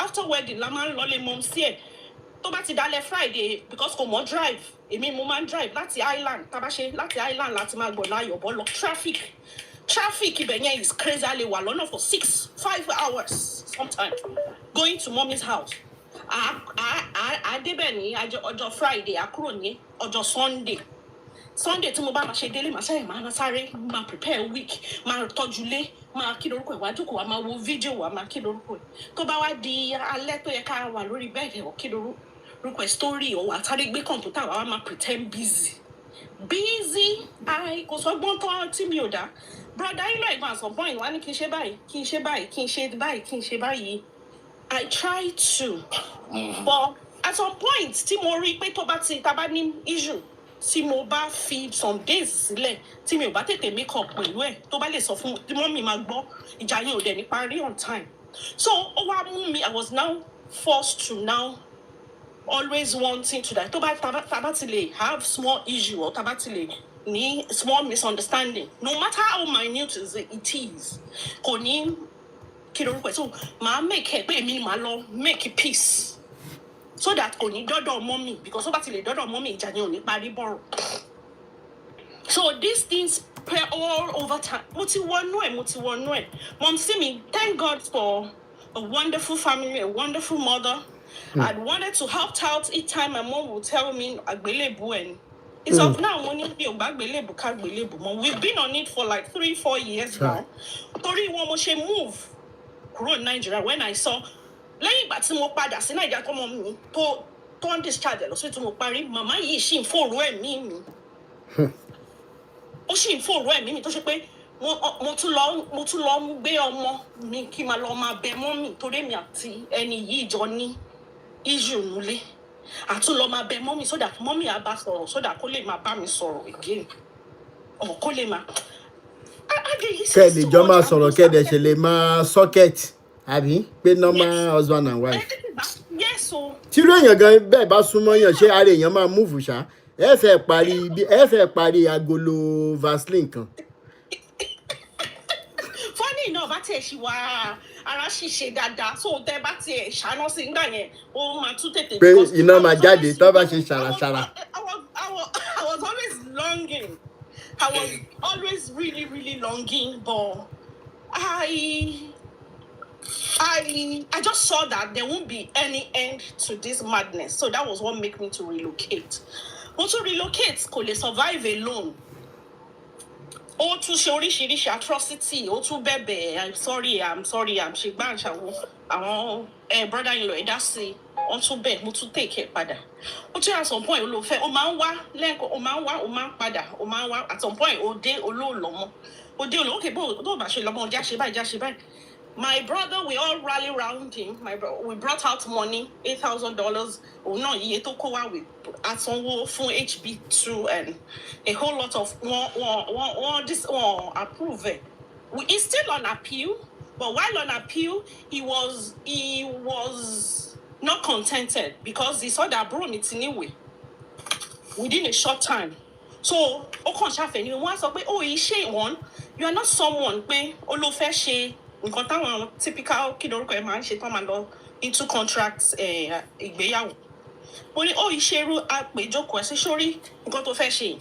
after wedding la máa ń lọlé mom sí ẹ̀ tó bá ti dalẹ̀ Friday because kò mọ̀ drive èmi mo máa ń drive láti island tá bá ṣe láti island láti máa gbọ̀nà Ayọ̀bọ̀ lọ traffic ibẹ̀ yẹn is crazy a lè wà lọ́nà for 5 hours sometimes going to mommy's house a débẹ̀ ní ọjọ́ Friday a kúrò ní ọjọ́ Sunday tí mo bá máa ṣe délé màá sáré máa prepare week máa tọ́jú lé máa kí lórúkọ ẹ̀ wá jókòó wa máa wo fídíò wa máa kí lórúkọ ẹ̀ tó bá wá di alẹ́ tó yẹ ká wà lórí bẹ́ẹ̀dì ọ̀ kí lórúkọ ẹ̀ story ọ̀ wà sáré gbé kọ̀ǹpútà wa máa pretend busy kò sọ́gbọ́n tó tí mi ò dá brother ilé ìgbà at some point wá ní kí n ṣe báyìí I try to but at some point tí mo rí pé tá bá ní issue tí mo bá fi some days sílẹ̀ tí mi ò bá tètè make up pẹ̀lú ẹ̀ tó bá lè sọ fún tí mọ́mì máa gbọ́ ìjà yẹn ò dẹ̀ ní parí on time so ó wá mú mi I was now forced to now always wanting to that tó bá tá ti lè have small issue or tá bá ti lè ní small misunderstanding no matter how minute it is kò ní kí lórúkọ ẹ̀ so màá make ẹ̀ pé èmi màá lọ make peace so that kò ní dọ́dọ̀ mommy because ó bá ti lè dọ́dọ̀ mommy ìjà ni ò ní parí bọ̀rọ̀ so these things play all over time mo ti wọnú ẹ̀ mom see me thank God for a wonderful family a wonderful mother I'd wanted to help out each time my mom would tell me àgbélébù ẹ̀ it's of now mo ní bí o bá gbélébù ká gbélébù mọ́ we've been on it for like 3-4 years now torí wọn mo ṣe move kúrò ní Nigeria when I saw lẹ́yìn ìgbà tí mo padà sí Nàìjíríà tó mọ mi tó ń discharge lọ sí tí mo parí màmá yìí ṣì ń fòrò ẹ̀mí mi ó ṣì ń fòrò ẹ̀mí mi tó ṣe pé mo tún lọ gbé ọmọ mi kí máa lọ máa bẹ mọ́mì torí mi àti ẹni yìí jọ ní issue nílé àtún lọ máa bẹ mọ́mì sódà mọ́mì á bá sọ̀rọ̀ sódà kó lè máa bá mi sọ̀rọ̀ again ọ̀ kó lè máa. kẹ́ẹ̀dì jọ máa sọ̀rọ̀ kẹ́ẹ̀dì ṣe lè máa socket àbí pé normal husband and wife. Yes o. tírú èèyàn gan bẹ́ẹ̀ bá súnmọ́ yàn ṣé ara èèyàn máa múùfù ṣá ẹ fẹ́ parí agolo Vaseline kan. Funny enough bá tiẹ̀ ṣì wá ara ṣìṣe dáadáa so tẹ́ bá tiẹ̀ ṣáná sí nígbà yẹn ó máa tún tètè. pé iná máa jáde tó bá ṣe ṣàràṣàrà. I was always longing I was always really longing but I just saw that there won't be any end to this madness. So that was what made me to relocate. Want to relocate, kò lè survive alone. Ó tún ṣe oríṣiríṣi atrocity, ó tún bẹ̀bẹ̀, I'm sorry, I'm ṣe gbá àṣàwọ̀ àwọn brother-in-law ẹ̀dá sí, wọ́n tún bẹ̀, mo tún take it padà. Ó tún at some point olóòfẹ́, ó máa ń wá lẹ́ẹ̀kan, ó máa ń padà, ó máa ń wá at some point ó dé olóòlọ́mọ. Ó dé olóòlọ́mọ, okay, bó bá ṣe lọ́mọ, já ṣe báyìí. My brother, we all rally around him. We brought out money, $8,000. Oh no, iye tó kó wá with asanwó fún HB2 and a whole lot of one approve it. He's still on appeal, but while on appeal, he was not contented because he saw that bro it's anyway within a short time. So, Okon Shafe, you want to say, oh, you are not someone pé olófẹ́ ṣe nǹkan táwọn typical kí lórúkọ ẹ máa ń ṣe tán máa lọ into contracts ìgbéyàwó ó ní ìṣerú àpèjókòó ẹ sí sórí nǹkan tó fẹ́ ṣe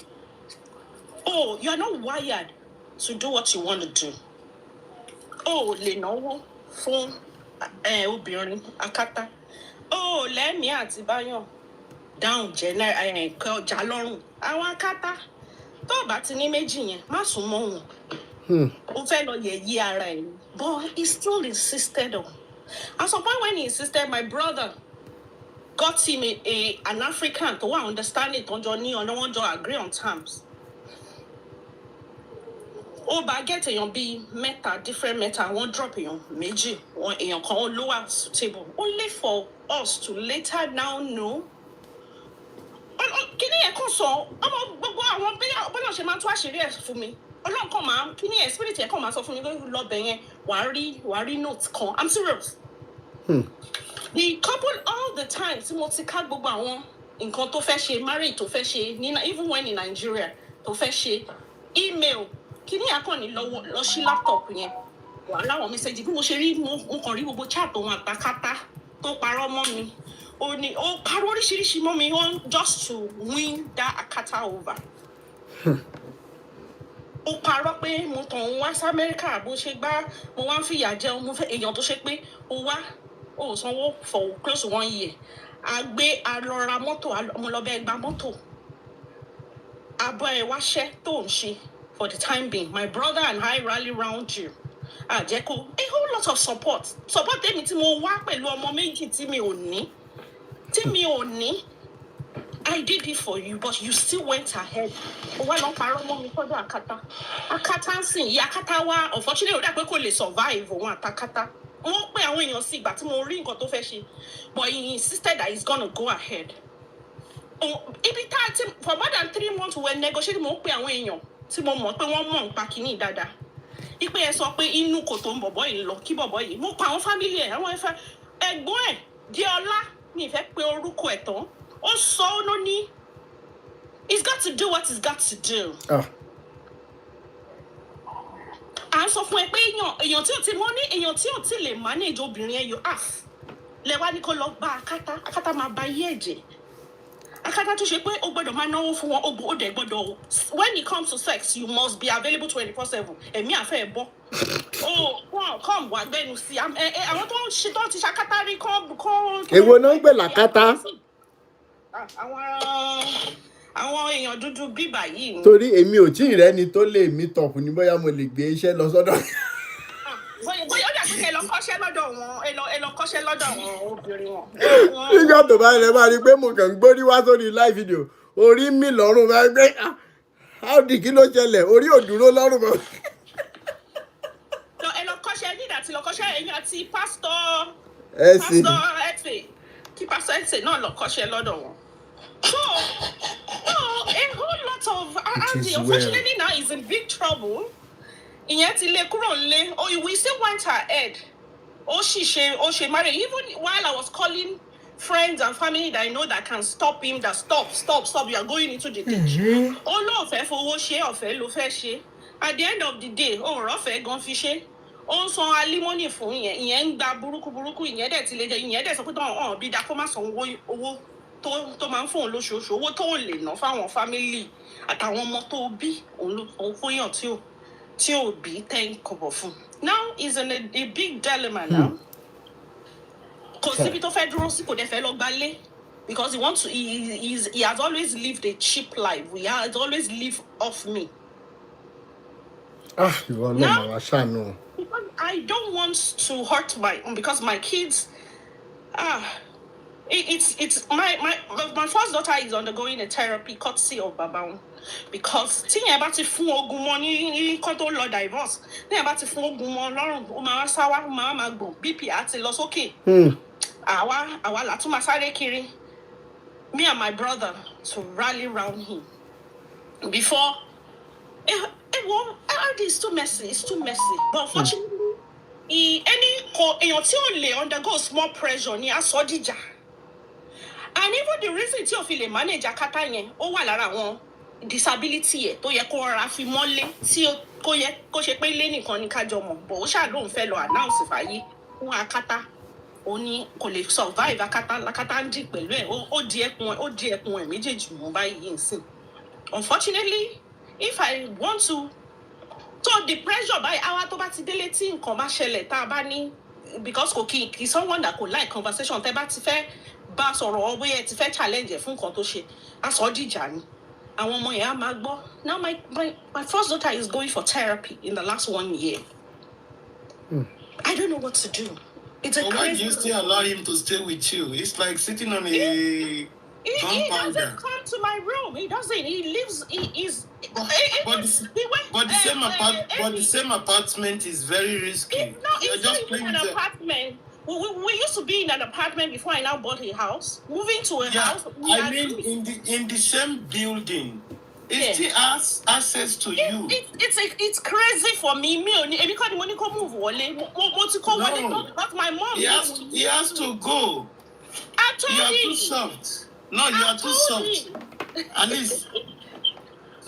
you are not wired to do what you want to do lè náwó fún obìnrin akátá lẹ́mìí àti báyọ̀ dáhùn jẹ́ ọjà lọ́rùn àwọn akátá tó bá ti ní méjì yẹn má sún mọ́ wọn. Ó fẹ́ lọ yẹ̀yí ara ẹ̀ but he still insisted on. At some point when he insisted, my brother got him an African tó wà understanding tó jọ ní ọ̀nà wọn jọ agree on terms. Ó bá get èèyàn bíi mẹ́ta different mẹ́ta wọ́n drop èèyàn méjì èèyàn kan ó lower table only for us to later now know. Kí ni ẹ̀ kàn sọ ọmọ gbogbo àwọn bọ́lá ṣe máa tún àṣírí ẹ̀ fún mi. Ọlọ́run kan máa kí ni spirit ẹ̀ kàn máa sọ fún mi lórí lọ́bẹ̀ yẹn wàá rí note kan I'm serious. The couple all the time tí mo ti ká gbogbo àwọn nǹkan tó fẹ́ ṣe marriage tó fẹ́ ṣe even when in Nigeria tó fẹ́ ṣe email kí ni àkànní lọ sí laptop yẹn wà láwọn message bí mo ṣe rí mo kàn rí gbogbo chat òun àtàkátá tó parọ́ mọ́ mi. Ó parọ́ oríṣiríṣi mọ́ mi just to win that Akata over. Ó parọ́ pé mo kàn ń wá sí Amẹ́ríkà bó ṣe gbá mo wá ń fìyà jẹun mo fẹ́ èèyàn tó ṣe pé ó wá ó sanwó for close to 1 year. A lọ ra mọ́tò mo lọ bẹ́ẹ̀ gba mọ́tò. Abọ́ ẹ̀ wáṣẹ́ tó ń ṣe for the time being. My brother and I rally round you. Àjẹkù a whole lot of support tèmi tí mo wá pẹ̀lú ọmọ méjì tí mi ò ní. I did it for you, but you still went ahead. Why not parọ́ mọ́ mi fọ́dọ̀ Akata? Akata ń sìn yí Akata wá unfortunately ó dà pé kò lè survive òun àtàkátá. Wọ́n pé àwọn èèyàn sí ìgbà tí mo rí nǹkan tó fẹ́ ṣe, but he insisted that he's gonna go ahead. Ibi tá a ti for more than 3 months we were negotiating mo pé àwọn èèyàn tí mo mọ̀ pé wọ́n mọ̀ nípa kìíní dáadáa. Ipe ẹ sọ pé inú kòtò ń bọ̀bọ̀ yìí lọ kí bọ̀bọ̀ yìí mo pa àwọn family ẹ̀ àwọn ẹ̀fẹ́ ẹ̀gbọ́n ẹ̀ Diola mi ìfẹ́ pé orúkọ ẹ̀ tán. Ó sọ ọ́ ló ní he's got to do what he's got to do. À ń sọ fún ẹ pé èèyàn tí ò ti mọ́ ní èèyàn tí ò ti lè manage obìnrin ẹ̀ yóò half lẹ́wà ní kó lọ bá Akata máa bá yé ẹ̀jẹ̀. Akata tó ṣe pé ó gbọ́dọ̀ máa náwó fún wọn ó dẹ̀ gbọ́dọ̀ when it comes to sex you must be available 24/7 ẹ̀mí àfẹ́ ẹ̀ bọ́. Come wá gbẹ́nu sí àwọn tó ń ṣe tó ti ṣakátá rí kọ́. Èwo náà ń gbé làkátá? Àwọn èèyàn dúdú bíbà yìí. Torí èmi ò tí ì rẹ́ni tó lè meet up ní bóyá mo lè gbé iṣẹ́ lọ sọ́dọ̀. Bóyá ó dà pé ẹ lọ kọ́ṣẹ́ lọ́dọ̀ wọn ẹ lọ kọ́ṣẹ́ lọ́dọ̀ àwọn obìnrin wọn. Nígbà tó bá rẹ̀ máa rí pé mo kàn ń gbórí wá sórí live video orí mi lọ́rùn máa gbé áùdì kí ló ṣẹlẹ̀ orí ò dúró lọ́rùn mọ́. Ẹ lọ kọ́ṣẹ́ nígbà tí lọ kọ́ṣẹ́ ẹ̀yìn àti pásítọ̀ Ẹ̀sìn kí pásítọ̀ ẹ̀sìn náà lọ kọ́ṣẹ́ lọ́dọ̀ wọn. So, a whole lot of Andy, unfortunately now he's in big trouble. Ìyẹn ti lé kúrò nílé. We still went ahead. Ó ṣe marry. Even while I was calling friends and family that I know that can stop him, that stop, you are going into the ditch. Ó ló fẹ́ fowó ṣe, ọ̀fẹ́ ló fẹ́ ṣe. At the end of the day, ó rọ́fẹ́ gan fi ṣe. Ó ń san alimony fún ìyẹn ń gba burúkú ìyẹn dẹ̀ ti lè jẹ ìyẹn dẹ̀ sọ pé tán bí dákó má san owó tó máa ń fóun lóṣooṣù owó tó lè ná fáwọn fámílì àtàwọn ọmọ tó bí òun fóyàn tí ò bí 10 kọ́bọ̀ fún. Now he's in a big dilemma now. Kò síbi tó fẹ́ dúró sí kò dẹ̀ fẹ́ lọ gbalé because he has always lived a cheap life. He has always lived off me. Ìwọ náà máa ṣàánú. I don't want to hurt because my kids it's my first daughter is undergoing a therapy courtesy of Baba because tí yẹn bá ti fún ogun mọ́ ní kó tó lọ divorce tí yẹn bá ti fún ogun mọ́ lọ́rùn ó máa sáwá ó máa gbọ̀n BP àti lọ sókè àwa látún máa sáré kiri me and my brother to rally round him before it's too messy but unfortunately èèyàn tí ò lè undergo small pressure ni aṣọ jíjà. And even the reason tí o fi lè manage Akata yẹn ó wà lára àwọn disability ẹ̀ tó yẹ kó rọra fi mọ́lé tí kó yẹ kó ṣe pé ilé nìkan ní kájọ mọ̀ bọ̀ ó ṣàlóhùn fẹ́ lọ announce fàyè fún Akata ó ní kò lè survive Akata ń dì pẹ̀lú ẹ̀ ó di ẹkùn ẹ̀ méjèèjì mú báyìí nsìn. Unfortunately if I want to the pressure by àwa tó bá ti délé tí nǹkan bá ṣẹlẹ̀ tá a bá ní because kò kí someone that could like conversation tẹ́ bá ti fẹ́ bá sọ̀rọ̀ ọwọ́ yẹn ti fẹ́ challenge ẹ̀ fún nǹkan tó ṣe aṣọ dìjà ni àwọn ọmọ yẹn á máa gbọ́. Now my first daughter is going for therapy in the last 1 year. I don't know what to do. It's a crazy. Why do you still allow him to stay with you? It's like sitting on a he doesn't come to my room. He doesn't. He lives. But the same apartment is very risky. It's not even an apartment. We used to be in an apartment before I now bought a house. Moving to a house. I mean, in the same building. It still has access to you. It's crazy for me. Because when you come move, but my mom. He has to go. I told you are too soft. No, you are too soft. At least.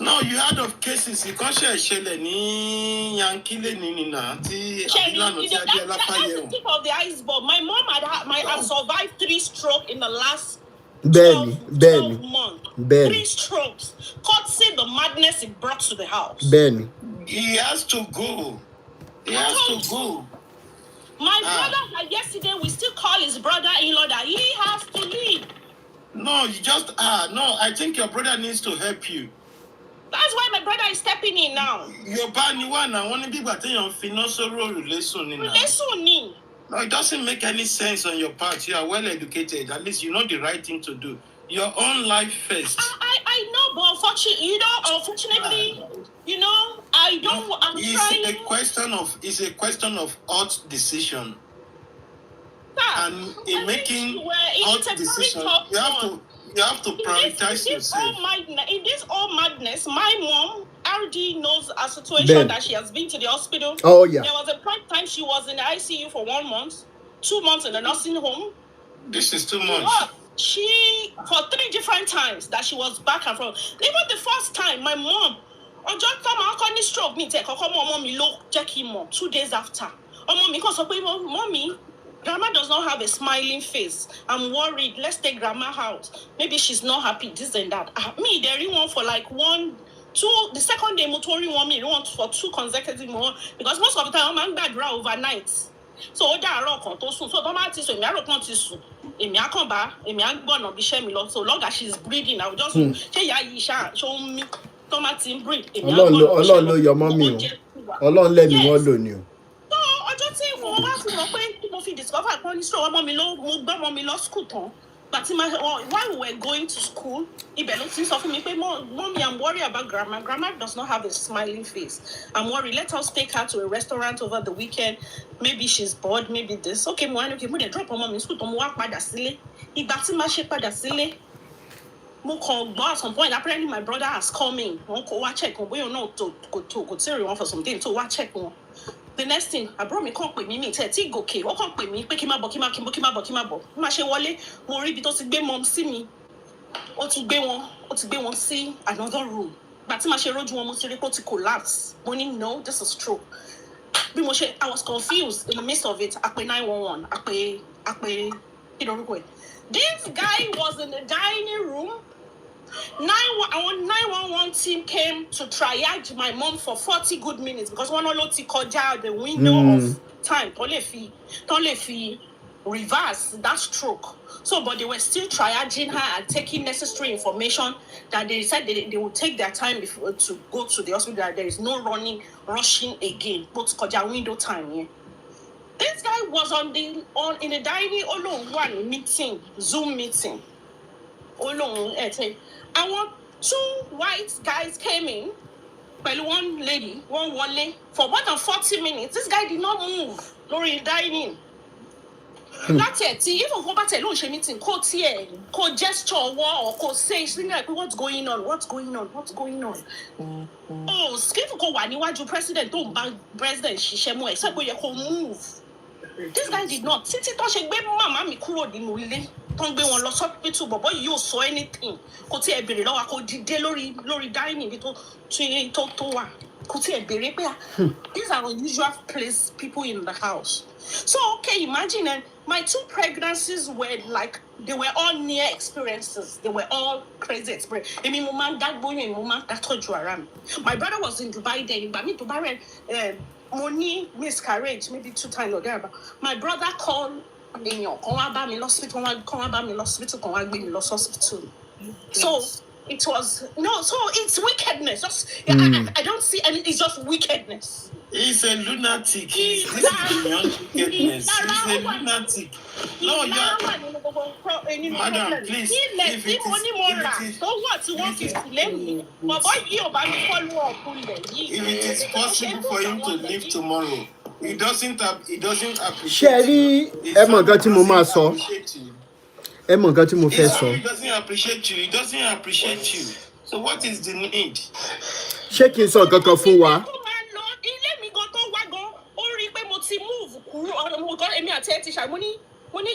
No, you heard of cases. Because ṣẹlẹ̀ ní Yankee ní Nina tí Abilano tí Adéọlá That's the tip of the iceberg. My mom had survived 3 strokes in the last 12 months. 3 strokes. Courtesy the madness it brought to the house. He has to go. He has to go. My brother, yesterday, we still call his brother-in-law that he has to leave. No, you just no. I think your brother needs to help you. That's why my brother is stepping in now. Your bani one and one people think you're financial relation. No, it doesn't make any sense on your part. You are well educated. At least you know the right thing to do. Your own life first. I know, but unfortunately, I don't. It's a question of hard decision. And in making hard decisions, you have to prioritize yourself. In this all madness, my mom already knows a situation that she has been to the hospital. Oh yeah. There was a time she was in the ICU for 1 month, 2 months in the nursing home. This is too much. She for 3 different times that she was back and forth. Even the first time, my mom, just come out stroke me take mommy look check him 2 days after. Mommy, because mommy. Grandma does not have a smiling face. I'm worried. Let's take grandma out. Maybe she's not happy, this and that. Me, there is one for like 1, 2. The second day, Motori want me for 2 consecutive more. Because most of the time, I'm bad overnight. So, that rock on to so automatically, so I don't to soon. I come back, I born on the so long as she's breathing, I'll just say, yeah, show me. Tomatin breathe. Allah know your mommy. Allah let me alone you. Ọjọ́ tí mo wá fún wọn pé mo fi discover pé ní sọ ọmọ mi lọ mo gbọ́ ọmọ mi lọ school tán but while we were going to school ibẹ̀ ló ti sọ fún mi pé mommy I'm worried about grandma. Grandma does not have a smiling face. I'm worried. Let us take her to a restaurant over the weekend. Maybe she's bored, maybe this. Okay, mo dẹ̀ drop ọmọ mi school tán mo wá padà sílé. Ìgbà tí ma ṣe padà sílé mo kàn gbọ́ at some point apparently my brother has come in. Wọ́n kò wá check wọn bóyá náà kò tí ì rí wọn for something tó wá check wọn. The next thing, àbúrò mi kàn pè mí mi tẹ̀ tí gòkè ó kàn pè mí pé kí má bọ̀ má ṣe wọlé mo rí ibi tó ti gbé mom sí mi ó ti gbé wọn sí another room gbà tí má ṣe rójú wọn mo ti rí pé ó ti collapse mo ní no this is true bí mo ṣe I was confused in the midst of it àpè 911 àpè kí lorúkọ ẹ̀ this guy was in the dining room. Our 911 team came to triage my mom for 40 good minutes because one lot to kọjá the window of time tó lè fi reverse that stroke. So, but they were still triaging her and taking necessary information that they said they would take their time before to go to the hospital. That there is no rushing again. But kọjá window time. Yeah. This guy was in the dining one meeting, Zoom meeting. I want 2 white guys came in, but one lady, one wale, for more than 40 minutes. This guy did not move. Lori dining. That's it. Even go back to lunch meeting, co gesture or co say like what's going on? Oh, skip go waniwaju president don't bank president shishemo except go move. This guy did not. Títí tó ṣe gbé mama mi kúrò nínú ilé. Tó ń gbé wọn lọ hospital bọ̀bọ́ yìí ò sọ anything. Kò tí ẹ béèrè lọ́wọ́ kò dìde lórí dining bí tó wà. Kò tí ẹ béèrè pé these are unusual place people in the house. So okay, imagine my 2 pregnancies were like they were all near experiences. They were all crazy experiences. I mean, my brother was in Dubai then. But me Dubai money miscarriage maybe 2 times or there. My brother called me hospital. So it was so it's wickedness. I don't see any. It's just wickedness. He's a lunatic. This is beyond wickedness. He's a lunatic. No, madam, please. If it is possible for him to live tomorrow, he doesn't appreciate Sherry, ẹ mọ̀ nǹkan tí mo máa sọ. Ẹ mọ̀ nǹkan tí mo fẹ́ sọ. He doesn't appreciate you. He doesn't appreciate you. So what is the need? Ṣé kí n sọ kankan fún wa? Ilé mi gan tó wá gan, ó rí pé mo ti move kúrò mo gan èmi àti ẹ ti ṣà mo ní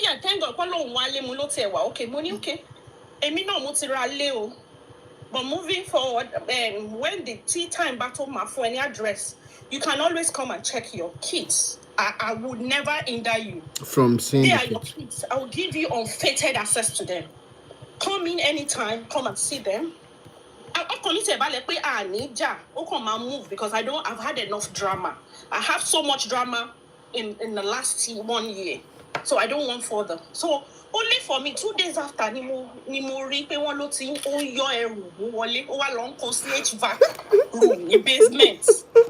yàn thank God pé lóun wá lé mu ló tiẹ̀ wá okay mo ní okay. Èmi náà mo ti ra lé o. But moving forward, when the tea time battle my for any address, you can always come and check your kids. I would never hinder you from seeing they are your kids. I will give you unfettered access to them. Come in anytime, come and see them. Move because I've had enough drama. I have so much drama in the last 1 year. So I don't want further. So only for me 2 days after ni mo rí pé wọ́n ló ti ń yọ ẹrù wọlé ó wá lọ ń kó sí HVAC room ní basement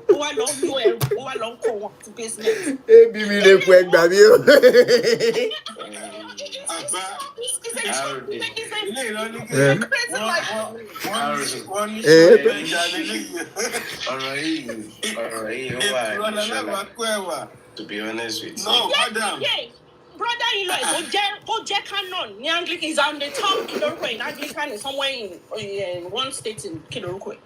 ó wá lọ ń yọ ẹrù ó wá lọ ń kó wọn sí basement. Ebi mi lè pọ̀ ẹgbà mi o. To be honest with you. No, madam. Brother-in-law ó jẹ́ canon ní Anglican is on the top Kiloruko in Anglican is somewhere in one state in Kiloruko.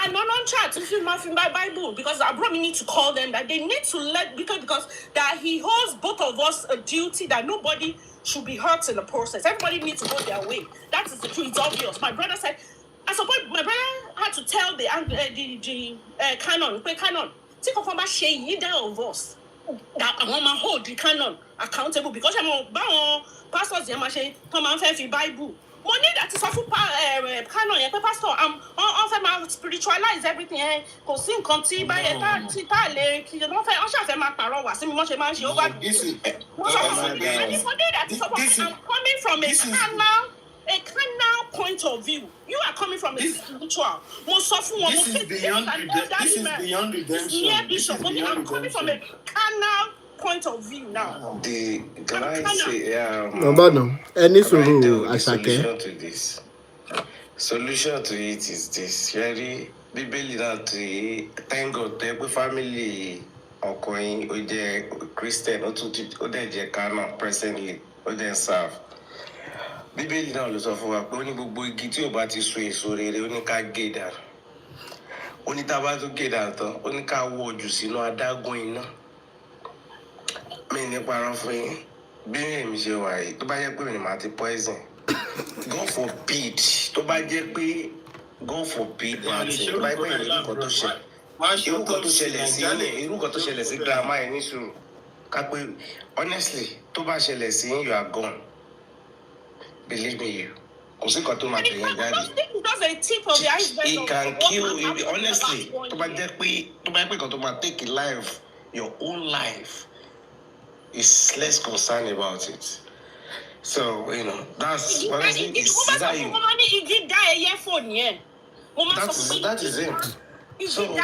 And non chat if you my Bible because Abro need to call them that they need to let because that he holds both of us a duty that nobody should be hurt in the process. Everybody needs to go their way. That is the truth. It's obvious. My brother said, at some point, my brother had to tell the canon, take off about either of us. That I want to hold the canon accountable because I'm pastors come and the Bible. Money that is also canon, pastor. I'm on spiritualize everything. Because in country by I'm coming from a carnal point of view. You are coming from a spiritual. This is beyond redemption. I'm coming from a carnal point of view now. Can I say, no. Any solution to this? Solution to it is this. Very Bíbélì náà tí thank God every family ọkùnrin ó jẹ́ Christian ó dẹ̀ jẹ́ carnal presently ó dẹ̀ serve. Bíbélì náà ló sọ fún wa pé ó ní gbogbo igi tí ò bá ti so èso rere ó ní ká gé dànù. Ó ní tá bá tún gé dànù tán ó ní ká wọ́ ojú sínú adágún iná. Mi ní parọ́ fún yín bí èmi ṣe wà yìí tó bá jẹ́ pé mi máa ti poison. God forbid tó bá jẹ́ pé God forbid máa ti tó bá jẹ́ pé irú nǹkan tó ṣẹlẹ̀ sí grandma ẹ̀ ní sùúrù ká pé honestly tó bá ṣẹlẹ̀ sí you are gone. Believe me, you. It can kill you. Honestly, to take a life, your own life, is less concerned about it. So, that's honestly, that is it. So,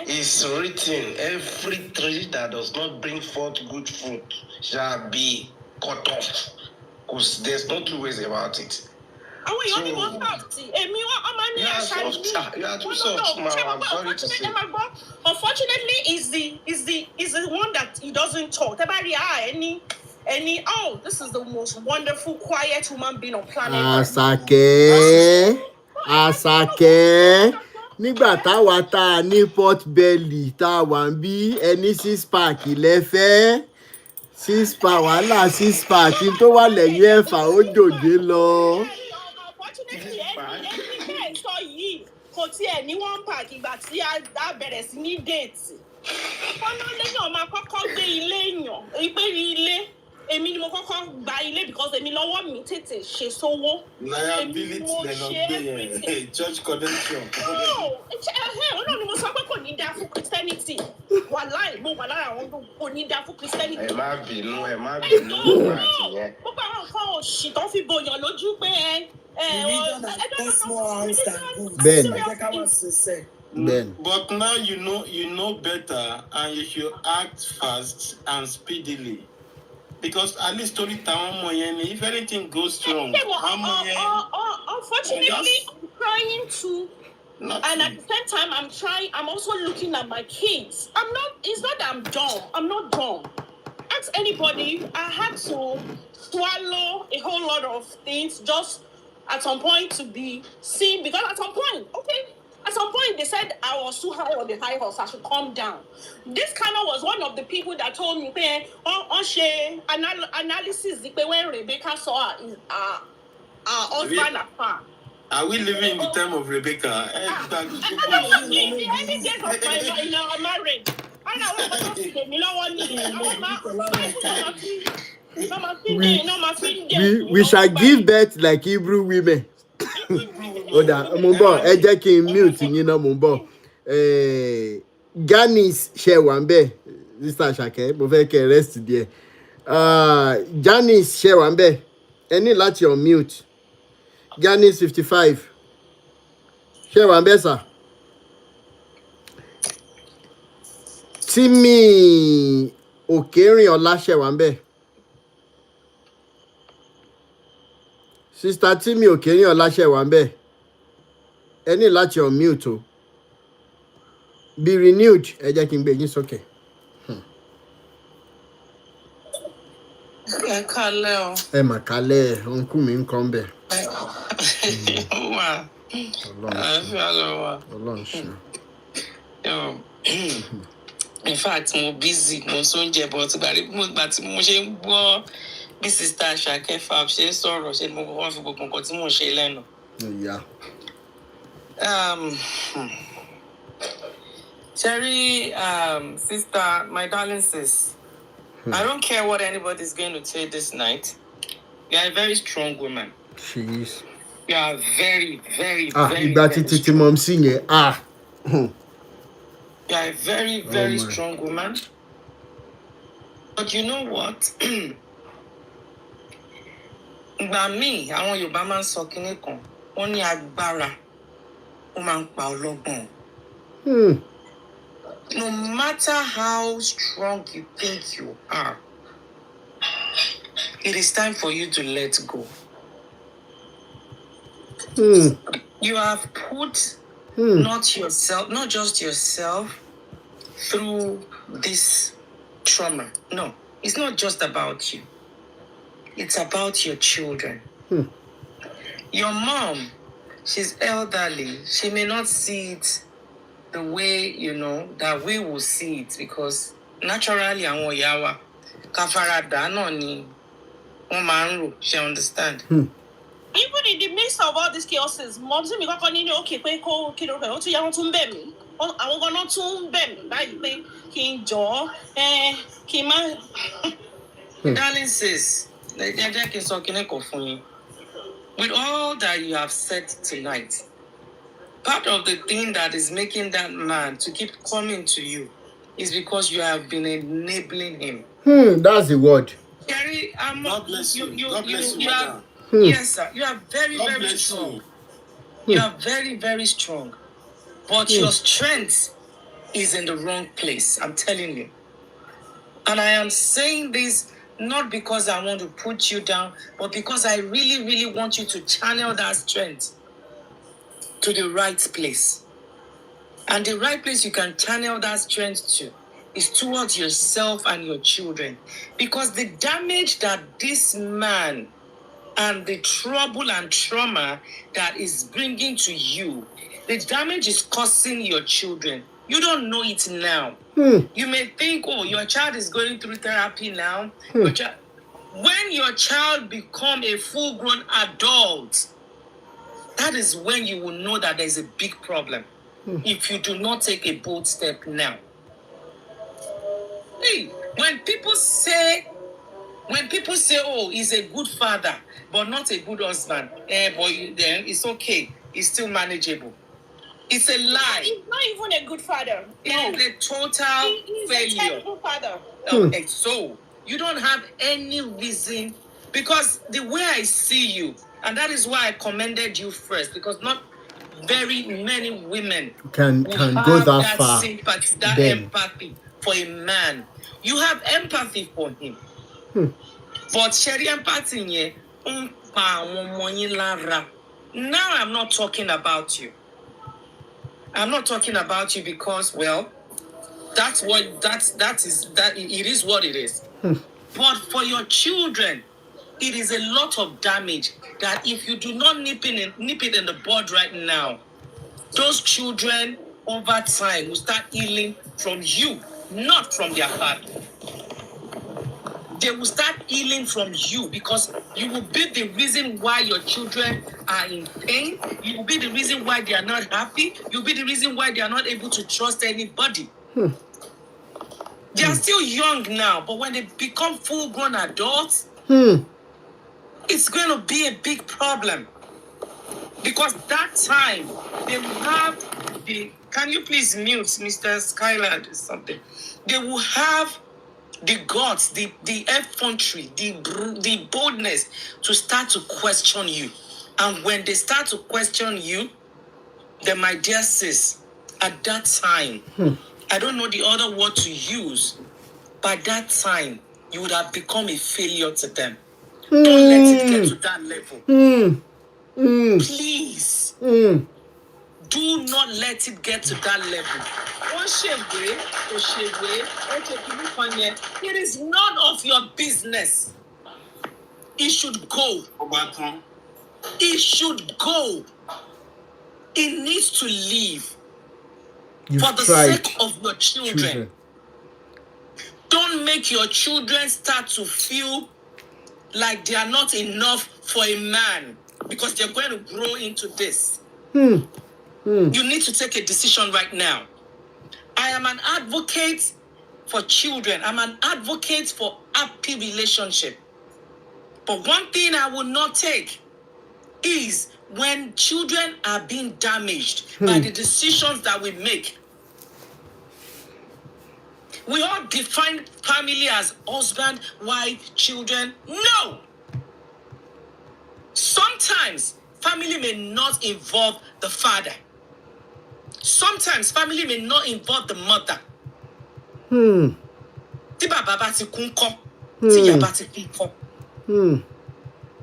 it's written, every tree that does not bring forth good fruit shall be cut off. Because there's no two ways about it. Unfortunately, is the one that he doesn't talk. This is the most wonderful, quiet human being on planet. Asake. Nígbà táwa tá ní pot belly tá wà ń bí ẹni 6 pack lẹ́fẹ́. 6 pack wàhálà 6 pack kí n tó wà lẹ́yìn ẹ̀fà ó jòjé lọ. Unfortunately, ẹni sọ yìí kò tiẹ̀ ní 1 pack ìgbà tí a bẹ̀rẹ̀ sí ní déètì. Ọ̀nà lẹ́yìn máa kọ́kọ́ gbé ilé èèyàn ìpè ilé. Èmi ni mo kọ́kọ́ gba ilé because èmi lọ́wọ́ mi tètè ṣe sówó. Liability lẹ́nu church connection. Ọ̀nà ni mo sọ pé kò ní dá fún Christianity. Wàláì mo wà lára àwọn kò ní dá fún Christianity. Ẹ má bínú. Gbogbo àwọn nǹkan òṣì tó fi bòyàn lójú pé Ben. But now you know better and you should act fast and speedily. Because at least story time, if anything goes wrong, unfortunately, I'm trying to, and at the same time, I'm also looking at my kids. It's not that I'm dumb. I'm not dumb. Ask anybody, I had to swallow a whole lot of things just at some point to be seen. Because at some point, they said I was too high on the high horse. I should calm down. This kind of was one of the people that told me, on she analysis, when Rebecca saw her husband afar. Are we living in the time of Rebecca? I don't want me in any days of my in our marriage. And I want to see them. You know what? We shall give birth like Hebrew women. Oda, mo ń bọ̀, ẹ jẹ́ kí n mute yín náà, mo ń bọ̀. Janice ṣe wà ń bẹ̀, Mr. Àṣàkẹ́, mo fẹ́ kẹ́ rest díẹ̀. Janice ṣe wà ń bẹ̀, ẹ ní láti unmute. Janice 55 ṣe wà ń bẹ̀ sà. Tímì Òkèrìnọlá ṣe wà ń bẹ̀. Sister Tímì Òkèrìnọlá ṣe wà ń bẹ̀. Ẹ ní láti unmute o. Be renewed, ẹ jẹ́ kí n gbé yín sókè. Ẹ kálẹ́ o. Ẹ mà kálẹ̀, ọ̀nkú mi ń kọ́ ń bẹ̀. Wà. Àlàáfíà ló wà. Ọlọ́run ṣe. In fact, mo busy, mo tún jẹ bọ̀ tí mo ṣe ń gbọ́ bí Sister Àṣàkẹ́ Fab ṣe ń sọ̀rọ̀ ṣe mo kọ́kọ́ fi gbogbo nǹkan tí mò ń ṣe lẹ́nu. Ìyá. Terry, sister, my darling sis, I don't care what anybody's going to say this night. You are a very strong woman. She is. You are very, very, very, ìgbà very tí mọ̀ sí yẹn. You are a very, very strong woman. But you know what? Ìgbà míì, àwọn Yorùbá máa ń sọ kinní kan, wọ́n ní agbára, ó máa ń pa ọlọ́gbọ́n. No matter how strong you think you are, it is time for you to let go. You have put not just yourself through this trauma. No, it's not just about you. It's about your children. Your mom, she's elderly. She may not see it the way, that we will see it, because naturally, àwọn ìyá wa káfaradà náà ni wọ́n máa ń rò. She understand? Even in the midst of all these chaoses, mom mi kọ́kọ́ ní okay pé kó kí ló rẹ̀ ó tún yá wọ́n tún bẹ̀ mí. Àwọn gan-an tún bẹ̀ mí báyìí pé kí n jọ̀ọ́ kí n má. Darling sis, jẹ́ kí n sọ kinní kan fún yín. With all that you have said tonight, part of the thing that is making that man to keep coming to you is because you have been enabling him. That's the word. Gary, God bless you. God bless you. Yes, sir. You are very, very strong. You are very, very strong. But your strength is in the wrong place. I'm telling you. And I am saying this not because I want to put you down, but because I really, really want you to channel that strength to the right place. And the right place you can channel that strength to is towards yourself and your children. Because the damage that this man and the trouble and trauma that is bringing to you, the damage is causing your children. You don't know it now. You may think, your child is going through therapy now. When your child become a full-grown adult, that is when you will know that there's a big problem. If you do not take a bold step now. Hey, when people say, he's a good father, but not a good husband, boy, then it's okay. It's still manageable. It's a lie. He's not even a good father. It's a total He's failure. a terrible father. Okay, so you don't have any reason, because the way I see you, and that is why I commended you first, because not very many women can go that far. Sympathy, that empathy for a man. You have empathy for him. But sharing empathy here, now I'm not talking about you. I'm not talking about you because, well, it is what it is. But for your children, it is a lot of damage that if you do not nip it in the bud right now, those children over time will start healing from you, not from their father. they will start healing from you, because you will be the reason why your children are in pain. You will be the reason why they are not happy. You'll be the reason why they are not able to trust anybody. They are still young now, but when they become full-grown adults, it's going to be a big problem. Because that time, they will have the... Can you please mute Mr. Skyland or something? They will have the guts, the effrontery, the boldness to start to question you. And when they start to question you, then, my dear sis, at that time, I don't know the other word to use, but at that time, you would have become a failure to them. Don't let it get to that level. Please. Do not let it get to that level. It is none of your business. It should go. It should go. It needs to leave. For the sake of your children. Don't make your children start to feel like they are not enough for a man, because they're going to grow into this. You need to take a decision right now. I am an advocate for children. I'm an advocate for happy relationship. But one thing I will not take is when children are being damaged by the decisions that we make. We all define family as husband, wife, children. No! Sometimes family may not involve the father. Sometimes family may not involve the mother.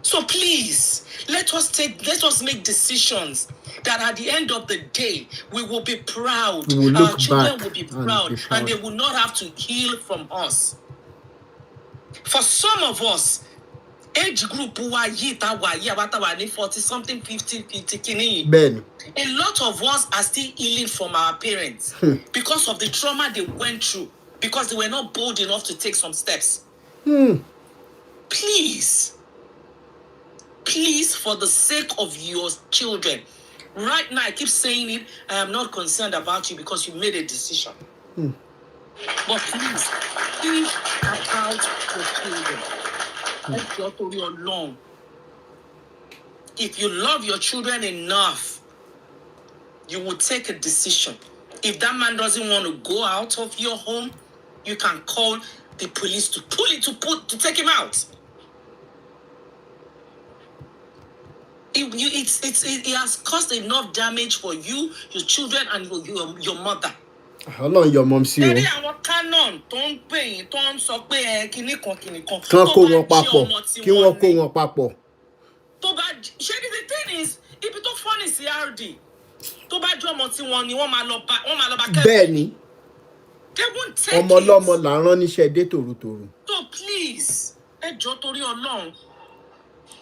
So please, let us make decisions that at the end of the day, we will be proud. Our children will be proud, and they will not have to heal from us. For some of us, age group 40 something, 50. Ben. A lot of us are still healing from our parents because of the trauma they went through, because they were not bold enough to take some steps. Please, for the sake of your children, right now I keep saying it, I am not concerned about you because you made a decision. But please, think about your children. If you love your children enough, you will take a decision. If that man doesn't want to go out of your home, you can call the police to take him out. It has caused enough damage for you, your children, and your mother. How long your mom see you? Canon, don't pay, don't so pay, kí wọ́n papọ̀. The thing is, if you don't find CRD, tó bá jọ ọmọ tí wọ́n ní wọ́n máa lọ bá kẹ́kọ̀ọ́. Bẹ́ẹ̀ni. They won't take ọmọ ọlọ́mọ là ń rán níṣẹ́ dé tòrótòró. So please, ẹ jọ̀ọ́ torí Ọlọ́run.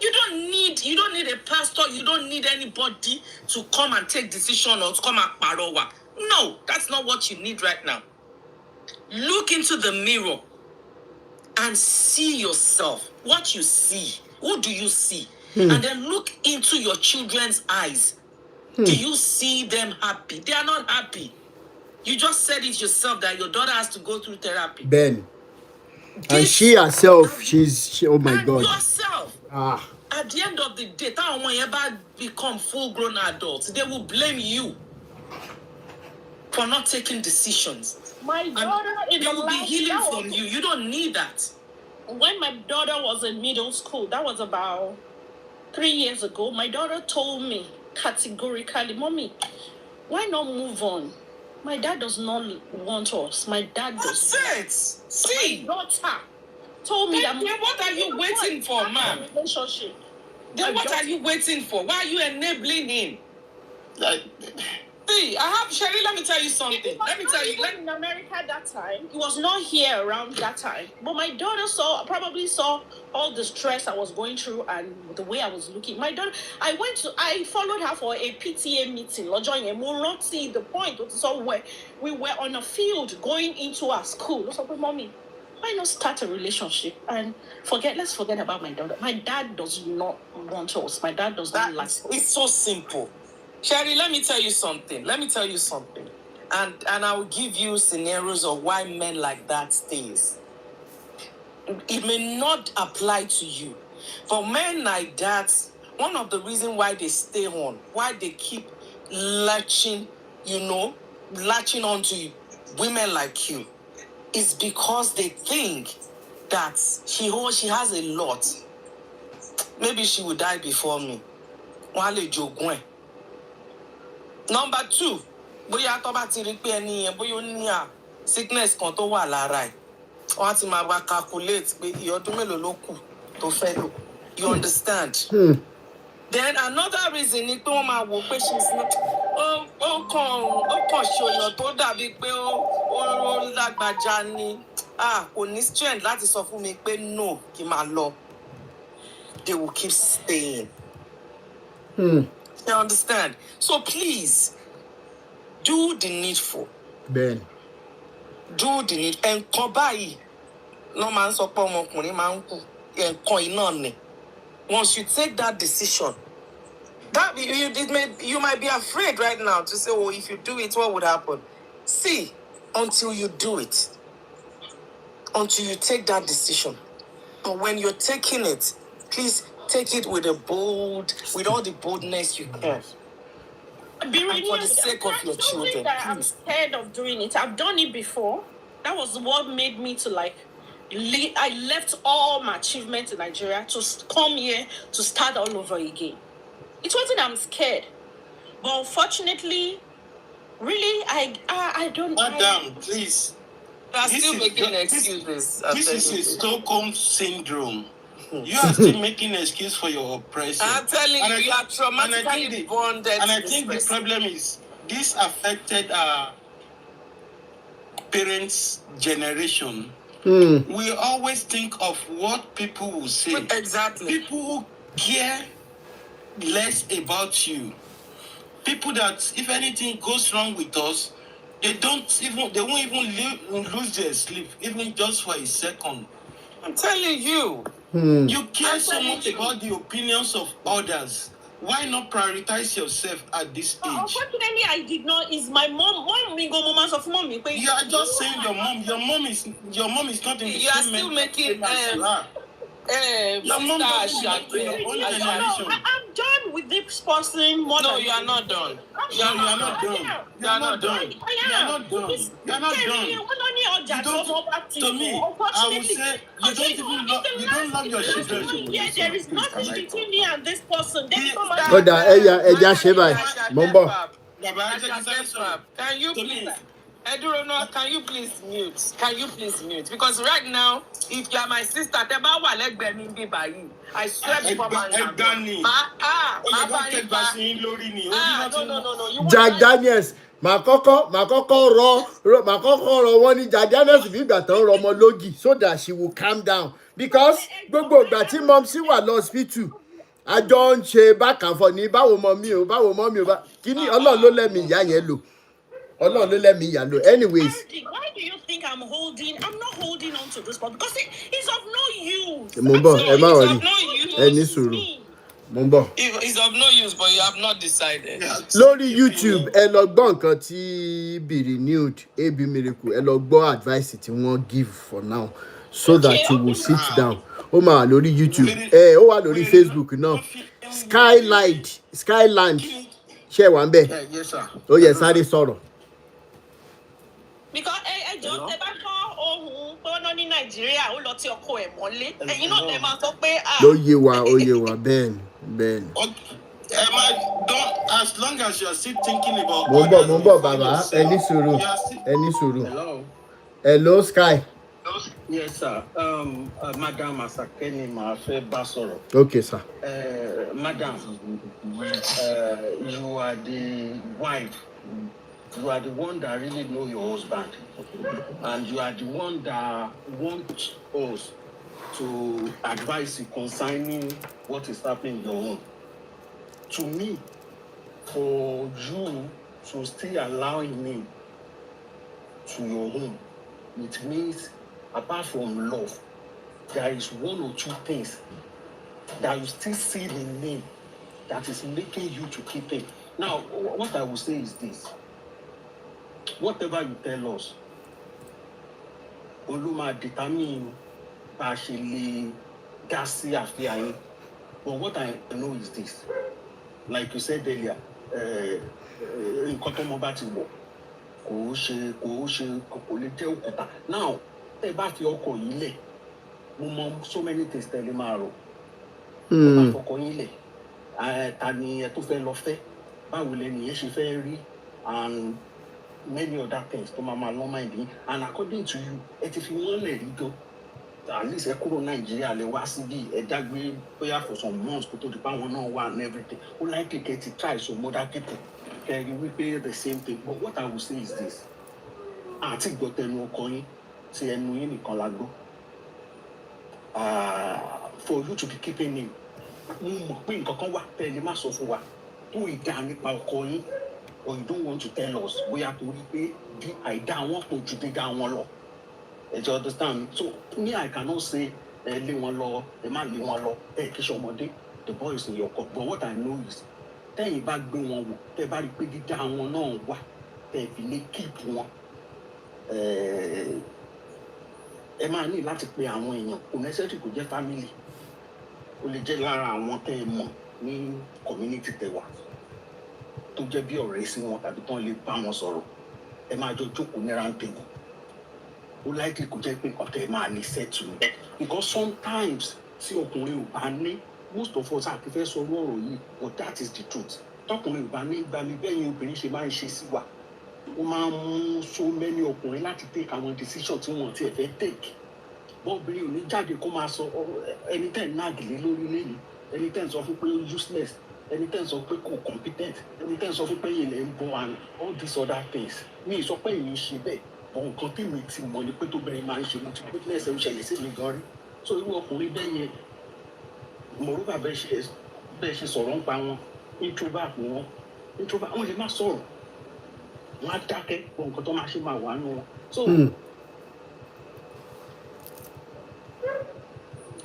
You don't need a pastor, you don't need anybody to come and take decision or to come and parowa. No, that's not what you need right now. Look into the mirror and see yourself. What you see. Who do you see? And then look into your children's eyes. Do you see them happy? They are not happy. You just said it yourself that your daughter has to go through therapy. Ben. And she herself, she oh my and God. Yourself. At the end of the day, when you ever become full-grown adults, they will blame you for not taking decisions. My daughter they will be healing from you. You don't need that. When my daughter was in middle school, that was about 3 years ago, my daughter told me categorically, Mommy, why not move on? My dad does not want us. My dad does. That's it. See. My daughter told me that. Then what are you waiting for, ma'am? Relationship. Then what are you waiting for? Why are you enabling him? See, Sherry, let me tell you something. Let me tell you. In America that time, he was not here around that time. But my daughter probably saw all the stress I was going through and the way I was looking. My daughter, I followed her for a PTA meeting. The point where we were on a field going into our school. So, Mommy, why not start a relationship and let's forget about my daughter. My dad does not want us. My dad does not like us. It's so simple. Sherry, let me tell you something. And I will give you scenarios of why men like that stays. It may not apply to you. For men like that, one of the reasons why they stay on, why they keep latching onto women like you, is because they think that she has a lot. Maybe she will die before me. Number 2, bóyá tó bá ti rí pé ẹni yẹn bóyá ó ní sickness kan tó wà lára ẹ̀, wọ́n á ti máa bá calculate pé iye ọdún mélòó ló kù tó fẹ́ lò. You understand? Then another reason ni pé wọ́n máa wò pé she's not ó kàn ṣòyàn tó dàbí pé ó lágbájá ni kò ní strength láti sọ fún mi pé no kí n máa lọ. They will keep staying. You understand? So please, do the needful. Ben. Do the need. And báyìí no man sọ pé ọmọkùnrin máa ń kú. Ẹ̀kan iná ni. Once you take that decision, that you might be afraid right now to say, oh, if you do it, what would happen? See, until you do it, until you take that decision, but when you're taking it, please take it with all the boldness you can. And for the sake of your children. I'm scared of doing it. I've done it before. That was what made me to I left all my achievements in Nigeria to come here to start all over again. It wasn't I'm scared, but unfortunately, really, I don't. Madam, please. Are still making excuses. This is a Stockholm syndrome. You are still making an excuse for your oppression. I'm telling you, you are traumatically bonded. And I think the problem is this affected our parents' generation. We always think of what people will say. Exactly. People who care less about you. People that if anything goes wrong with us, they won't even lose their sleep, even just for a second. I'm telling you. You care so much about the opinions of others. Why not prioritize yourself at this age? Unfortunately, I did not. Is my mom? You are just saying your mom. Your mom is not in the you same. You are still making your mom doesn't in your own generation. I'm done with this person. No, you are not done. You are not done. You are not done. You are not done. You are not done. To me, I would say you don't love your children. There is nothing between me and this person. Ẹja ṣe báyìí. Mo ń bọ̀. Can you please? Edurono, can you please mute? Can you please mute? Because right now, if you are my sister, I swear before my no. Jack Daniels, màá kọ́kọ́ rọ wọ́n ní Jack Daniels bí ìgbà tán rọ ọmọ lógì so that she will calm down because gbogbo ìgbà tí mom sí wà lọ́sípítù àjọ ń ṣe bákànfọ̀ ní báwo mọ mi ò bá kíní Ọlọ́run ló lẹ́mìí ìyá yẹn lò. Ọlọ́run ló let me yalo. Anyways. Why do you think I'm not holding on to this part? Because it's of no use. Mo ń bọ̀, ẹ má worry. It's of no use. Ẹ ní sùúrù. Mo ń bọ̀. It's of no use, but you have not decided. Lórí YouTube, ẹ lọ gbọ́ nǹkan tí Renewed AB Miracle, ẹ lọ gbọ́ advice tí wọ́n give for now so that you will sit down. Ó máa wà lórí YouTube. Ó wà lórí Facebook náà. Skyland. Ṣé wà ń bẹ̀? Yes, sir. Ó yẹ sáré sọ̀rọ̀. Because ẹjọ́ ẹ bá kọ́ ohun pé wọ́n ná ní Nàìjíríà ó lọ tí ọkọ ẹ̀ mọ́lé ẹ̀yin náà lè máa sọ pé ó yé wa bẹ́ẹ̀ ni. As long as you are still thinking about. Mo ń bọ̀ bàbá ẹ ní sùúrù. Hello Sky. Yes, sir. Madam Asakeni Mafe Basoro. Okay, sir. Madam, you are the wife. You are the one that really know your husband. And you are the one that wants us to advise you concerning what is happening in your home. To me, for you to still allowing me to your home, it means apart from love, there is one or two things that you still see in him that is making you to keep him. Now, what I will say is this. Whatever you tell us, Oluma determine partially gassy affair. But what I know is this. Like you said earlier, nǹkan tó mọ bá ti wọ̀ kò lè jẹ́ òkúta. Now, tẹ́ bá fi ọkọ̀ yìí lẹ̀, mo mọ so many things tẹ́lẹ̀ máa rò. Tẹ́ bá fọkọ̀ yìí lẹ̀, ta ni ẹ tó fẹ́ lọ fẹ́, báwo lẹni yẹn ṣe fẹ́ rí, and many other things tó máa lọ́ mind yín. And according to you, ẹ ti fi wọ́n lẹ̀ rí gan. At least ẹ kúrò Nàìjíríà lẹ wá síbí, ẹ dágbé bóyá for some months kó tó di báwọn náà wà and everything. Ó likely kẹ́ ti try some other people. Kẹ́rin wípé the same thing. But what I will say is this. Àti gbọ́ tẹnu ọkọ yín, tí ẹnu yín nìkan la gbọ́. For you to be keeping him, mo mọ̀ pé nǹkan kan wà tẹ́lẹ̀ má sọ fún wa tó ìdá nípa ọkọ yín, or you don't want to tell us bóyá torí pé bí àìdá wọn pọ̀ ju dídá wọn lọ. You understand me? So me, I cannot say lé wọn lọ, ẹ má lé wọn lọ, kí ṣe ọmọdé, the boy is in your cup. But what I know is, tẹ́yìn bá gbé wọn wò, tẹ́ bá rí pé dídá wọn náà wà, tẹ́ fi lè keep wọn, ẹ máa ní láti pe àwọn èèyàn, kò necessary kò jẹ́ family, ó lè jẹ́ lára àwọn tẹ́ ẹ mọ̀ ní community tẹ́ wà, tó jẹ́ bí ọ̀rẹ́ sí wọn tàbí tán lè bá wọn sọ̀rọ̀, ẹ máa jọ jókòó ní round table. Ó likely kò jẹ́ pé ọ̀tẹ̀ máa ní settle. Because sometimes tí ọkùnrin ò bá ní, most of us àti fẹ́ sọ ọ̀rọ̀ yìí, but that is the truth. Tọkùnrin ò bá ní ìgbà mi bẹ́yìn obìnrin ṣe máa ń ṣe sí wa. Ó máa ń mú so many ọkùnrin láti take àwọn decision tí wọ́n ti ẹ̀ fẹ́ take. Bọ́ obìnrin ò ní jáde kó máa sọ ẹni tẹ́ ń náàgìlé lórí lẹ́yìn, ẹni tẹ́ ń sọ fún pé useless, ẹni tẹ́ ń sọ pé kò competent, ẹni tẹ́ ń sọ fún pé ilẹ̀ ń bọ̀ and all these other things. Mi ì sọ pé èyí ń ṣe bẹ́ẹ̀. Nǹkan tí mi ti mọ̀ ni pé tó bẹ̀rẹ̀ máa ń ṣe mo ti witness ẹ̀ ń ṣẹlẹ̀ sí mi gan rí. So irú ọkùnrin bẹ́ẹ̀ yẹn, moreover bẹ́ẹ̀ ṣe sọ̀rọ̀ ń pa wọn, introvert wọn lè má sọ̀rọ̀, wọn á dákẹ́, nǹkan tó máa ṣe máa wà nù wọn. So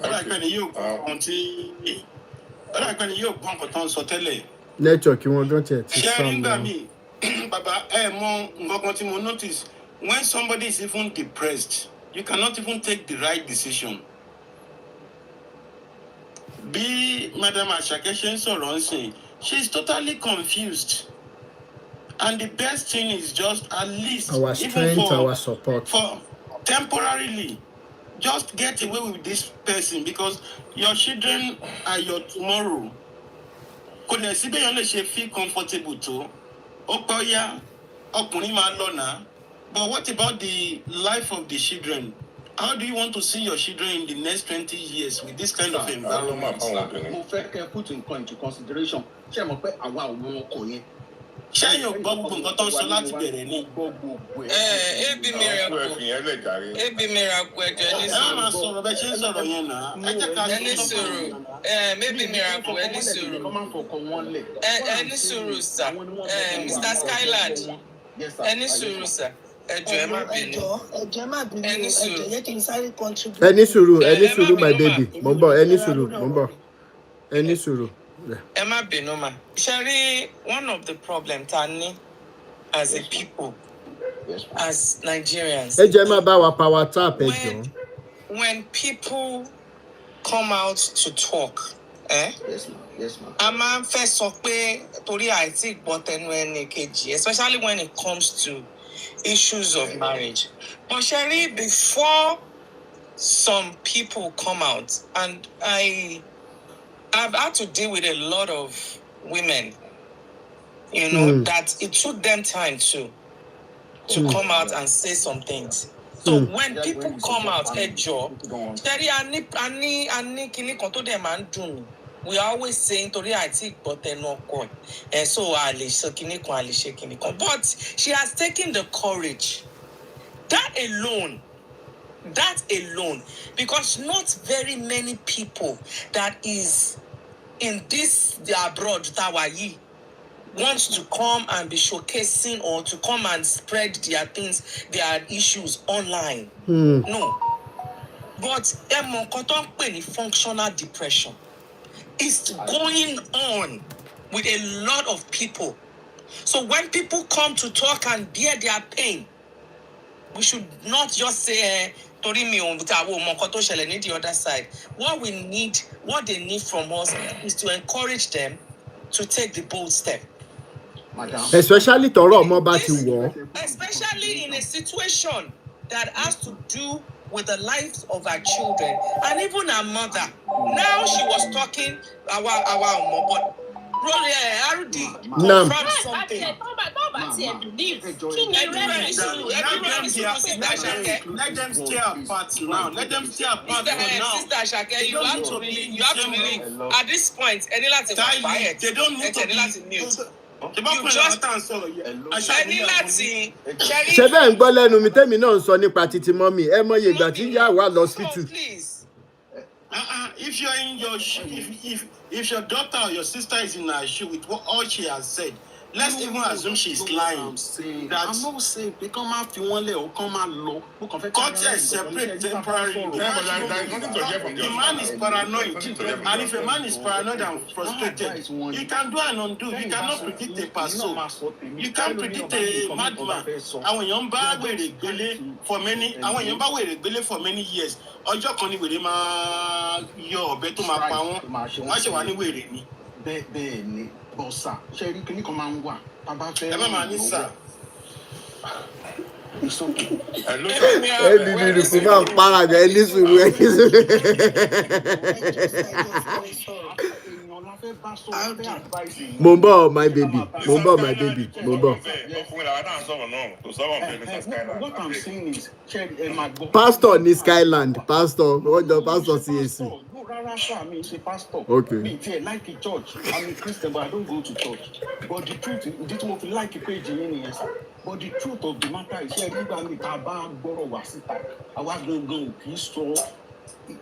ọlọ́ọ̀pẹ́ ni yóò gbọ́ nǹkan tó ń sọ tẹ́lẹ̀. network wọn gan tiẹ̀ ti ṣé sá nígbà lọ. míì bàbá ẹ mọ nǹkan kan tí mo notice, when somebody is even depressed, you cannot even take the right decision. Bí Madam Asake ṣe ń sọ̀rọ̀ ń sìn, she is totally confused. And the best thing is just at least Our even strength, our support. for temporarily just get away with this person because your children are your tomorrow. Kò lè sí bẹ́ẹ̀ yẹn lè ṣe feel comfortable tó. Ó pẹ́ yá ọkùnrin máa lọ náà. But what about the life of the children? How do you want to see your children in the next 20 years with this kind of environment? mo fẹ́ kẹ́ put nǹkan into consideration. Ṣé mo pé àwa ò mọ ọkọ̀ yẹn? Ṣé yóò gbọ́ gbogbo nǹkan tó ń sọ láti bẹ̀rẹ̀ ni? Ebi miracle ẹjọ ní Ẹ má máa sọ̀rọ̀ bẹ́ẹ̀ ṣe ń sọ̀rọ̀ yẹn náà. Ẹ jẹ́ ká ẹni sùúrù maybe miracle ẹni sùúrù ẹni sùúrù sir Mr. Skyland ẹni sùúrù sir ẹjọ ẹ má bínú ẹjọ má bínú ẹjọ yẹ kí n sáré contribute. Ẹni sùúrù my baby, mo ń bọ̀, ẹni sùúrù. ẹ má bínú ma ṣe rí one of the problem ta ní as a people as Nigerians. Ẹ jẹ́ máa bá wa power tap ẹ jọ. When people come out to talk, Yes ma. a máa ń fẹ́ sọ pé torí àìtí gbọ́ tẹnu ẹni kejì, especially when it comes to issues of marriage. But Sherry, before some people come out, and I've had to deal with a lot of women, you know, that it took them time to come out and say some things. So when people come out, Sherry, ani kini kan to dem man dun. We are always saying torí àìtí gbọ́ tẹnu ọkọ ẹ̀, so a lè ṣe kinní kan, a lè ṣe kinní kan. But she has taken the courage. That alone, because not very many people that is in this abroad Tawayi wants to come and be showcasing or to come and spread their things, their issues online. No. But functional depression is going on with a lot of people. So when people come to talk and bear their pain, we should not just say, the other side. What they need from us is to encourage them to take the bold step. Especially tọrọ ọmọ bá ti wọ̀. Especially in a situation that has to do with the lives of our children and even our mother. Now she was talking our but Nam. something. Let them stay apart now. Let them stay apart for now. Sister Ashake, you have to really, at this point, quiet. They don't need to mute. Ṣé bẹ́ẹ̀ ń gbọ́ lẹ́nu mi tẹ́mi náà ń sọ nípa títí mọ́mì ẹ mọ iye ìgbà tí ìyá wà lọ́sítù. If you're in your if your daughter or your sister is in her shoe with all she has said, let's even assume she's lying. I'm not saying they come out you want or come out low. Cut separate temporarily. The man is paranoid, and if a man is paranoid and frustrated, you can do and undo. You cannot predict a person. You can't predict a madman. And when you're for many years, ọjọ́ kan ni wèrè máa yọ ọ̀bẹ tó máa pa wọ́n ṣe wà ní wèrè ni. Bẹ́ẹ̀ ni bọ́sà ṣe rí kíní kan máa ń wà bàbá fẹ́. Ẹ má máa ní sà. Ẹbí mi rò pé máa ń para jẹ ẹni sùúrù. Mo ń bọ̀ my baby. What I'm saying is, Pastor ní Skyland, pastor CAC. Rárá sá mi ṣe pastor. Okay. Mi tiẹ̀ like church. I'm a Christian but I don't go to church. But the truth ìdí tí mo fi like page yín nìyẹn sá. But the truth of the matter is ṣé nígbà mi ta bá gbọ́rọ̀ wá síta àwa gangan ò kì í sọ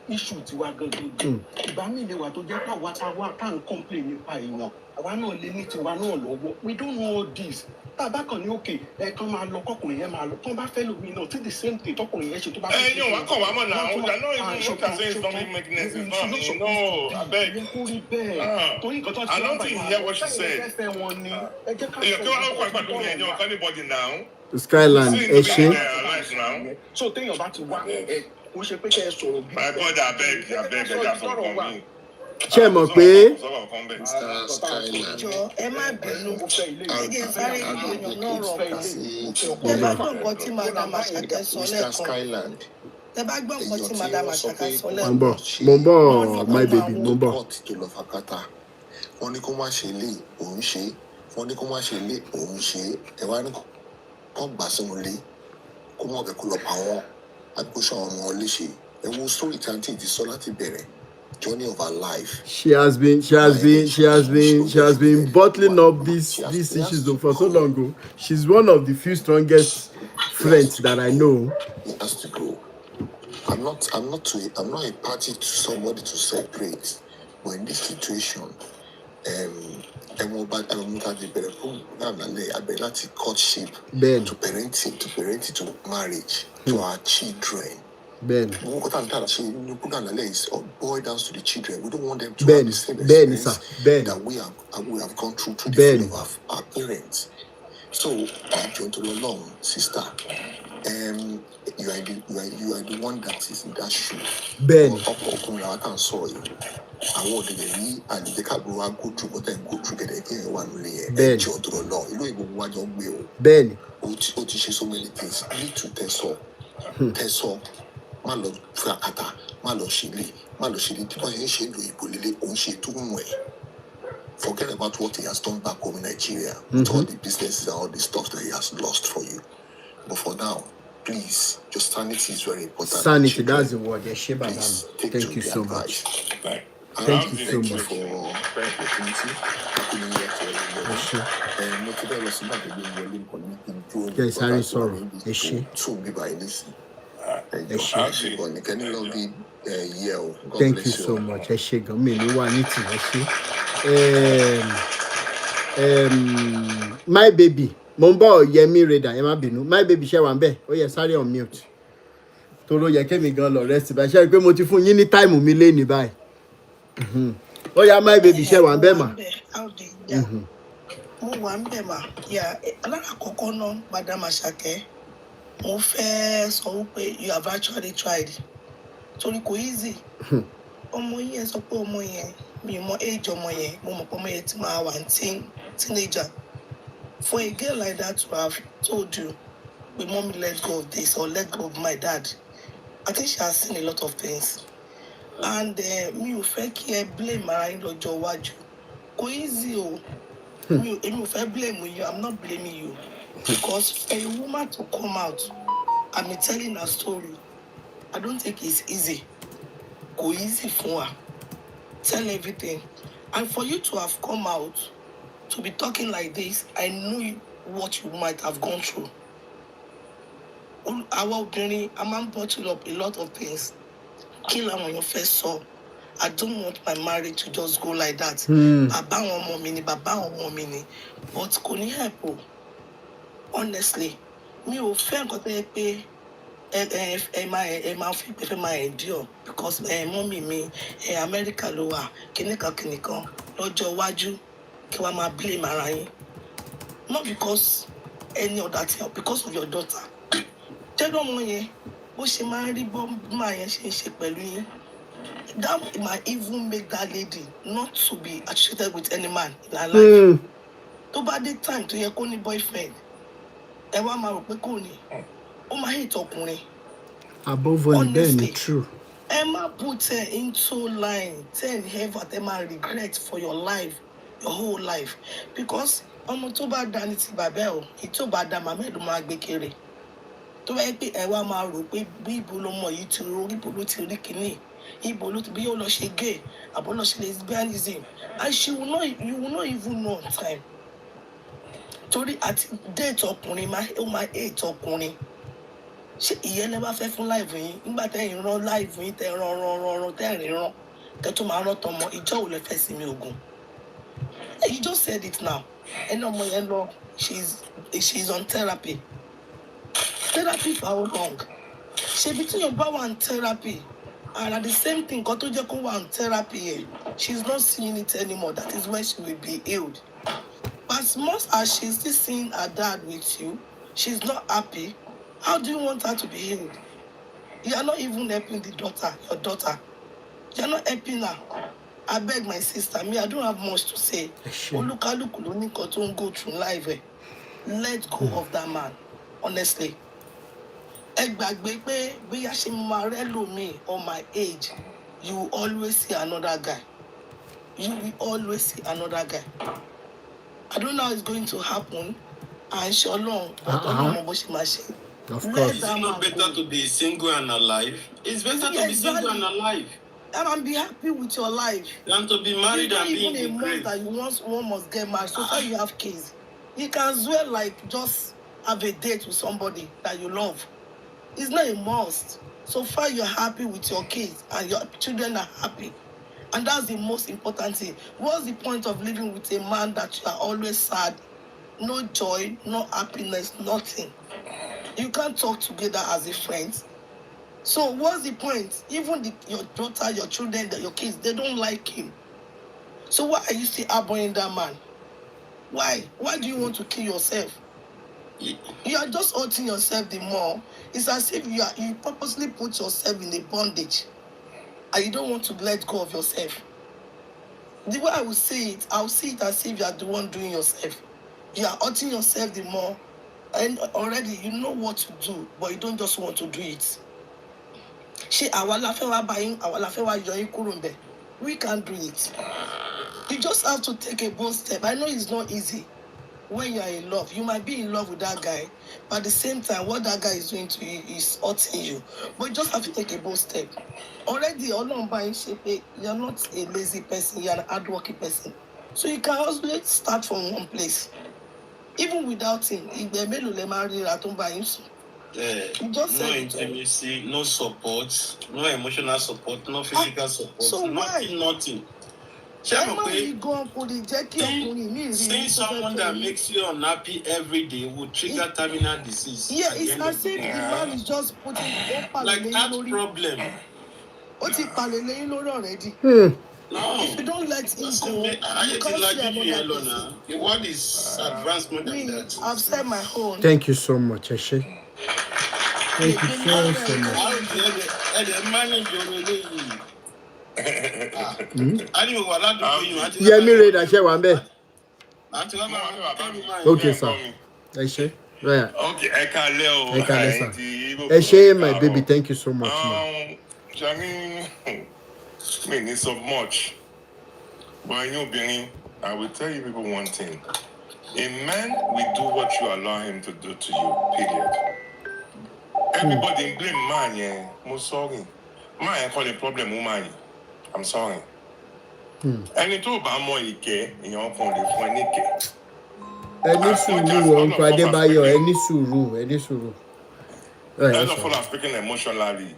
issue tiwa gangan. Ìgbà mi lè wà tó jẹ́ pé àwa tá ń complain nípa èèyàn àwa náà lè ní tiwa náà lọ́wọ́. We don't know all this. Tàbá kan ní òkè ẹ kàn máa lọ kọkùnrin yẹn máa lọ kàn bá fẹ́ lómi náà tí the same thing tọkùnrin yẹn ṣe tó bá fẹ́. Ẹyin wà kàn wá mọ̀ náà ọjà náà ìlú ló kà sí islamic mechanism náà mi no abeg. Torí nǹkan tó ti I don't think you hear what she said. Èèyàn kí wọ́n kọ́ ìpàdé òun yẹn ní ọ̀kan anybody now. Skyland ẹ ṣe. So téèyàn bá ti wá kò ṣe pé kẹ́ ẹ sọ̀rọ̀ bí. My brother abeg ẹja fọkàn mi. Ṣé ẹ mọ̀ pé Jọ ẹ má bínú ẹjẹ sáré ìgbìyànjú náà rọ̀ kan. Ẹ bá gbọ́ nǹkan tí Madam Ashake sọ lẹ́ẹ̀kan. Ẹ bá gbọ́ nǹkan tí Madam Ashake sọ lẹ́ẹ̀kan. Mo ń bọ̀ my baby mo ń bọ̀. Wọ́n ní kó má ṣe lé òun ṣe wọ́n ní kó má ṣe lé òun ṣe ẹ wá ní kó gbà sínú ilé kó mọ̀ bẹ́ẹ̀ kó lọ pa wọ́n àgbóṣọ ọmọ léṣe ẹ wo sórí tí àǹtí ti sọ láti bẹ̀rẹ̀ journey of her life. She has been bottling up these issues for so long ago. She's one of the few strongest friends that I know. It has to go. I'm not a party to somebody to separate. But in this situation, courtship to parenting to marriage to our children. Ben. What I'm telling is boil down to the children. We don't want them to have the same experience that we have gone through to the feet of our parents. So, John to the long sister, you are the one that is in that shoe. Ben. I want to be and the cabo go through what then go through get again one layer. Ben. John to the long. You know even what your will. Ben. Otishe so many things. You need to test up. Malo Frakata, Malo Shili, forget about what he has done back home in Nigeria, with all the businesses and all the stuff that he has lost for you. But for now, please, your sanity is very important. Sanity, that's the word. Yes, thank you so much. Thank you so much for the opportunity. Yes, I'm sorry. Thank you so much. My baby, Mombo Yemi Reda, Emma Binu. My baby, she wan be. Oh yes, sorry on mute. toro yẹ kémi gan lọ rest báyìí ṣe pé mo ti fún yín ní táìmù mi lé ní báyìí ó yá my baby ṣe wà ń bẹ̀ mà. mo wà ń bẹ̀ mà alákọ̀ọ́kọ́ náà madam Àṣàkẹ́ mo fẹ́ sọ wípé you have actually tried torí kò easy ọmọ yẹn sọ pé ọmọ yẹn mi mọ age ọmọ yẹn mo mọ̀ pé ọmọ yẹn ti máa wà ní teenager for a girl like that to have told you we mommy let go of this or let go of my dad I think she has seen a lot of things and mi ò fẹ́ kí ẹ blame ara yín lọ́jọ́ iwájú kò easy o èmi ò fẹ́ blame you I'm not blaming you because for a woman to come out and be telling her story I don't think it's easy kò easy fún her tell everything and for you to have come out to be talking like this I know what you might have gone through. Our obìnrin a máa ń bottle up a lot of things kí làwọn èèyàn fẹ́ sọ I don't want my marriage to just go like that bàbá àwọn ọmọ mi ni bàbá àwọn ọmọ mi ni but kò ní help o honestly mi ò fẹ́ nǹkan tó yẹ pé ẹ máa fi pé fẹ́ máa endure because mọ́mì mi Amẹ́ríkà ló wà kìnìkan lọ́jọ́ iwájú kí wàá máa blame ara yín not because any other thing because of your daughter tẹ́lọ̀ ọmọ yẹn bó ṣe máa ń rí bọ́ọ̀mà yẹn ṣe ń ṣe pẹ̀lú yín that might even make that lady not to be associated with any man in her life tó bá dé time tó yẹ kó ní boyfriend ẹ wá máa rò pé kò ní ó máa hate ọkùnrin. above all bẹ́ẹ̀ ni true. ẹ má put her into line ten ever ẹ máa regret for your life your whole life because ọmọ tó bá dá ní ti bàbá ẹ o èyí tó bá dá màmá ẹ ló máa gbé kéré tó bá yẹ pé ẹ wá máa rò pé bí ibo ló mọ yìí ti ro ibo ló ti rí kínní ibo ló ti bí yóò lọ ṣe gay àbọ̀ lọ ṣe lesbianism and you will not even know on time torí àti date ọkùnrin ó máa hate ọkùnrin ṣé ìyẹn lẹ bá fẹ́ fún láìfù yín nígbà tẹ́yìn rán láìfù yín tẹ́ rán tẹ́rìn rán tẹ́ tó máa rán tọmọ ìjọ ò lè fẹ́ sí mi ògùn you just said it now ẹni ọmọ yẹn lọ she's on therapy for how long ṣebí tí yóò bá wà ní therapy and at the same thing kan tó jẹ́ kó wà ní therapy yẹn she's not seeing it anymore that is when she will be healed as much as she's still seeing her dad with you she's not happy. How do you want her to be healed? You are not even helping your daughter. You are not helping her. I beg my sister, I don't have much to say. Olúkálùkù ló ní nǹkan tó ń go through life. Let go of that man, honestly. Ẹ gbàgbé pé bí a ṣe máa rẹ́ lómi on my age, you will always see another guy. You will always see another guy. I don't know how it's going to happen. And Shalom, but I don't know what she might say. Of course. It's not better to be single and alive. It's better to be single and alive. And be happy with your life. Than to be married and be in the grave. That you want one must get married. So far you have kids. You can as well just have a date with somebody that you love. It's not a must. So far you're happy with your kids and your children are happy. And that's the most important thing. What's the point of living with a man that you are always sad? No joy, no happiness, nothing. You can't talk together as a friend. So what's the point? Even your daughter, your children, your kids, they don't like him. So why are you still harboring that man? Why? Why do you want to kill yourself? You are just hurting yourself the more. It's as if you purposely put yourself in a bondage and you don't want to let go of yourself. The way I will see it as if you are the one doing yourself. You are hurting yourself the more. And already you know what to do, but you don't just want to do it. We can't do it. You just have to take a bold step. I know it's not easy when you are in love. You might be in love with that guy, but at the same time, what that guy is doing to you is hurting you. But you just have to take a bold step. Already, you're not a lazy person, you're an hardworking person. So you can also start from one place. Even without him, no intimacy, no support, no emotional support, no physical support, so nothing. Seeing someone that makes you unhappy every day will trigger terminal disease. Yeah, it's as if the man is just putting like that problem. What if already? No. If you don't let him go, you can't see another person. The world is advanced more than that. I've said my own. Thank you so much, Eshe. Thank you so much. Yeah, me read that share one bit. Okay, sir. Eshe. Right. Okay, Ekaleo. Eshe, my baby, thank you so much. Me need so much. But I will tell you people one thing. A man will do what you allow him to do to you, period. Everybody blame man, yeah. I'm sorry. Man, call the problem woman. I'm sorry. And it all about more ike in your phone, the phone ike. Any suru, Uncle Adebayo, any suru. First of all, I'm speaking emotionally.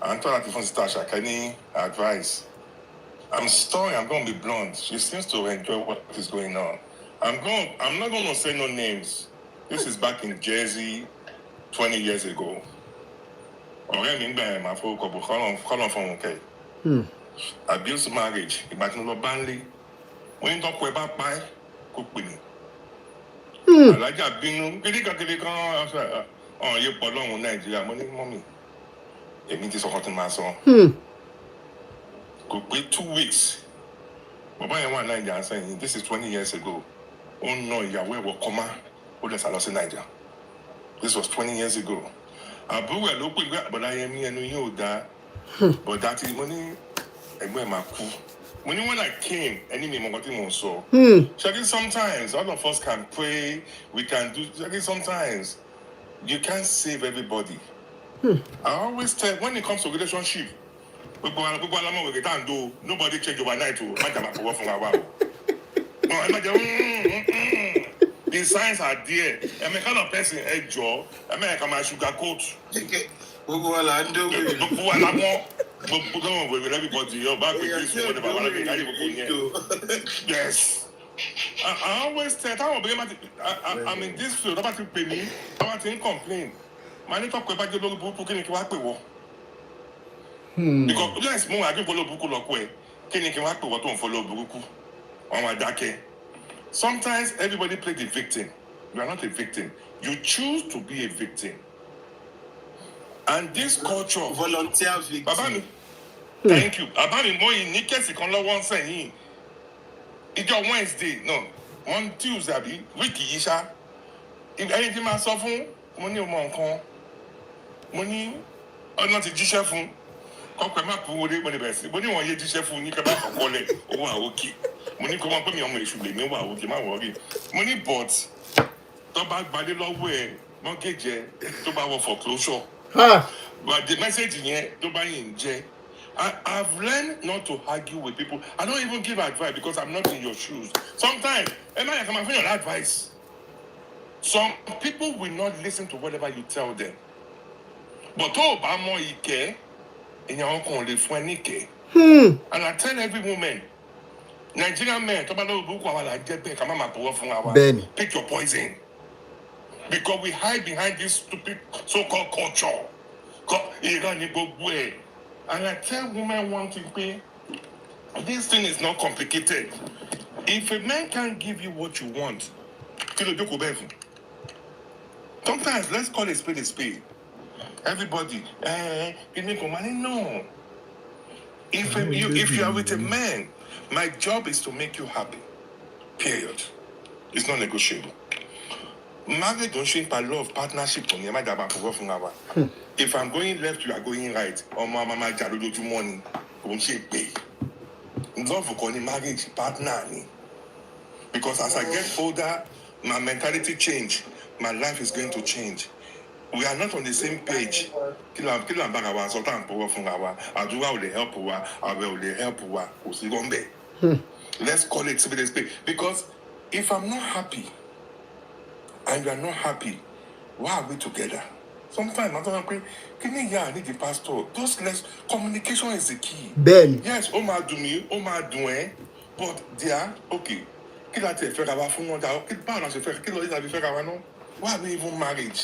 I'm talking to Stasha. Any advice? I'm sorry, I'm going to be blunt. She seems to enjoy what is going on. I'm not going to say no names. This is back in Jersey 20 years ago. Abuse marriage. When you talk about pie, cook with me. Alaja binu, oh, you put on Nigeria, mommy. It means it's a hot my son. Could wait 2 weeks. But by one Nigeria, I'm saying this is 20 years ago. Oh no, Yahweh will come out. Who does I lost in Nigeria? This was 20 years ago. I blew a local, but I am here, you that. But that is money. When I came, any name of what so. Sometimes all of us can pray, we can do. Sometimes you can't save everybody. I always tell when it comes to relationship, nobody change overnight. The signs are there. I'm a kind of person, a jaw. I'm a kind of sugar coat. Everybody, back with this, yes. I always tell I'm in this field, about to pay me, about to complain. Man, talk about the book, because let's move. I can follow book like way. Can you what to follow book on my dake? Sometimes everybody play the victim. You are not a victim. You choose to be a victim. And this culture, volunteer victim. Babami, thank you. Babami, more in Nikes, one saying, it's your Wednesday, no, on Tuesday, Wiki Isha. If anything, my sophomore, money or money, or not a G-Chef. Money one year chef you can call it okay. Money come up me on my should be me okay, my worry. Money bought to back by the law way, mortgage to buy foreclosure. But the message here to buy in J. I've learned not to argue with people. I don't even give advice because I'm not in your shoes. Sometimes, am I come your advice? Some people will not listen to whatever you tell them. But Obama Ike. And I tell every woman, Nigerian men, pick your poison. Because we hide behind this stupid so-called culture. And I tell women one thing, this thing is not complicated. If a man can't give you what you want, sometimes let's call a spade a spade. Everybody, no. If you are with a man, my job is to make you happy. Period. It's not negotiable. Marriage don't shape by love, partnership. If I'm going left, you are going right. Or mama do money. Don't shape pay. Love will marriage partner. Because as I get older, my mentality change. My life is going to change. We are not on the same page. Let's call it space. Because if I'm not happy and you are not happy, why are we together? Sometimes I don't agree. Can you need the pastor? Just less communication is the key. Ben. Yes, Omar do me, Omar do but dear okay kí la tiẹ̀ fẹ́ra wa fún wọn dà báwo la ṣe fẹ́ kí ló yẹ láti fẹ́ra wa náà why are we even married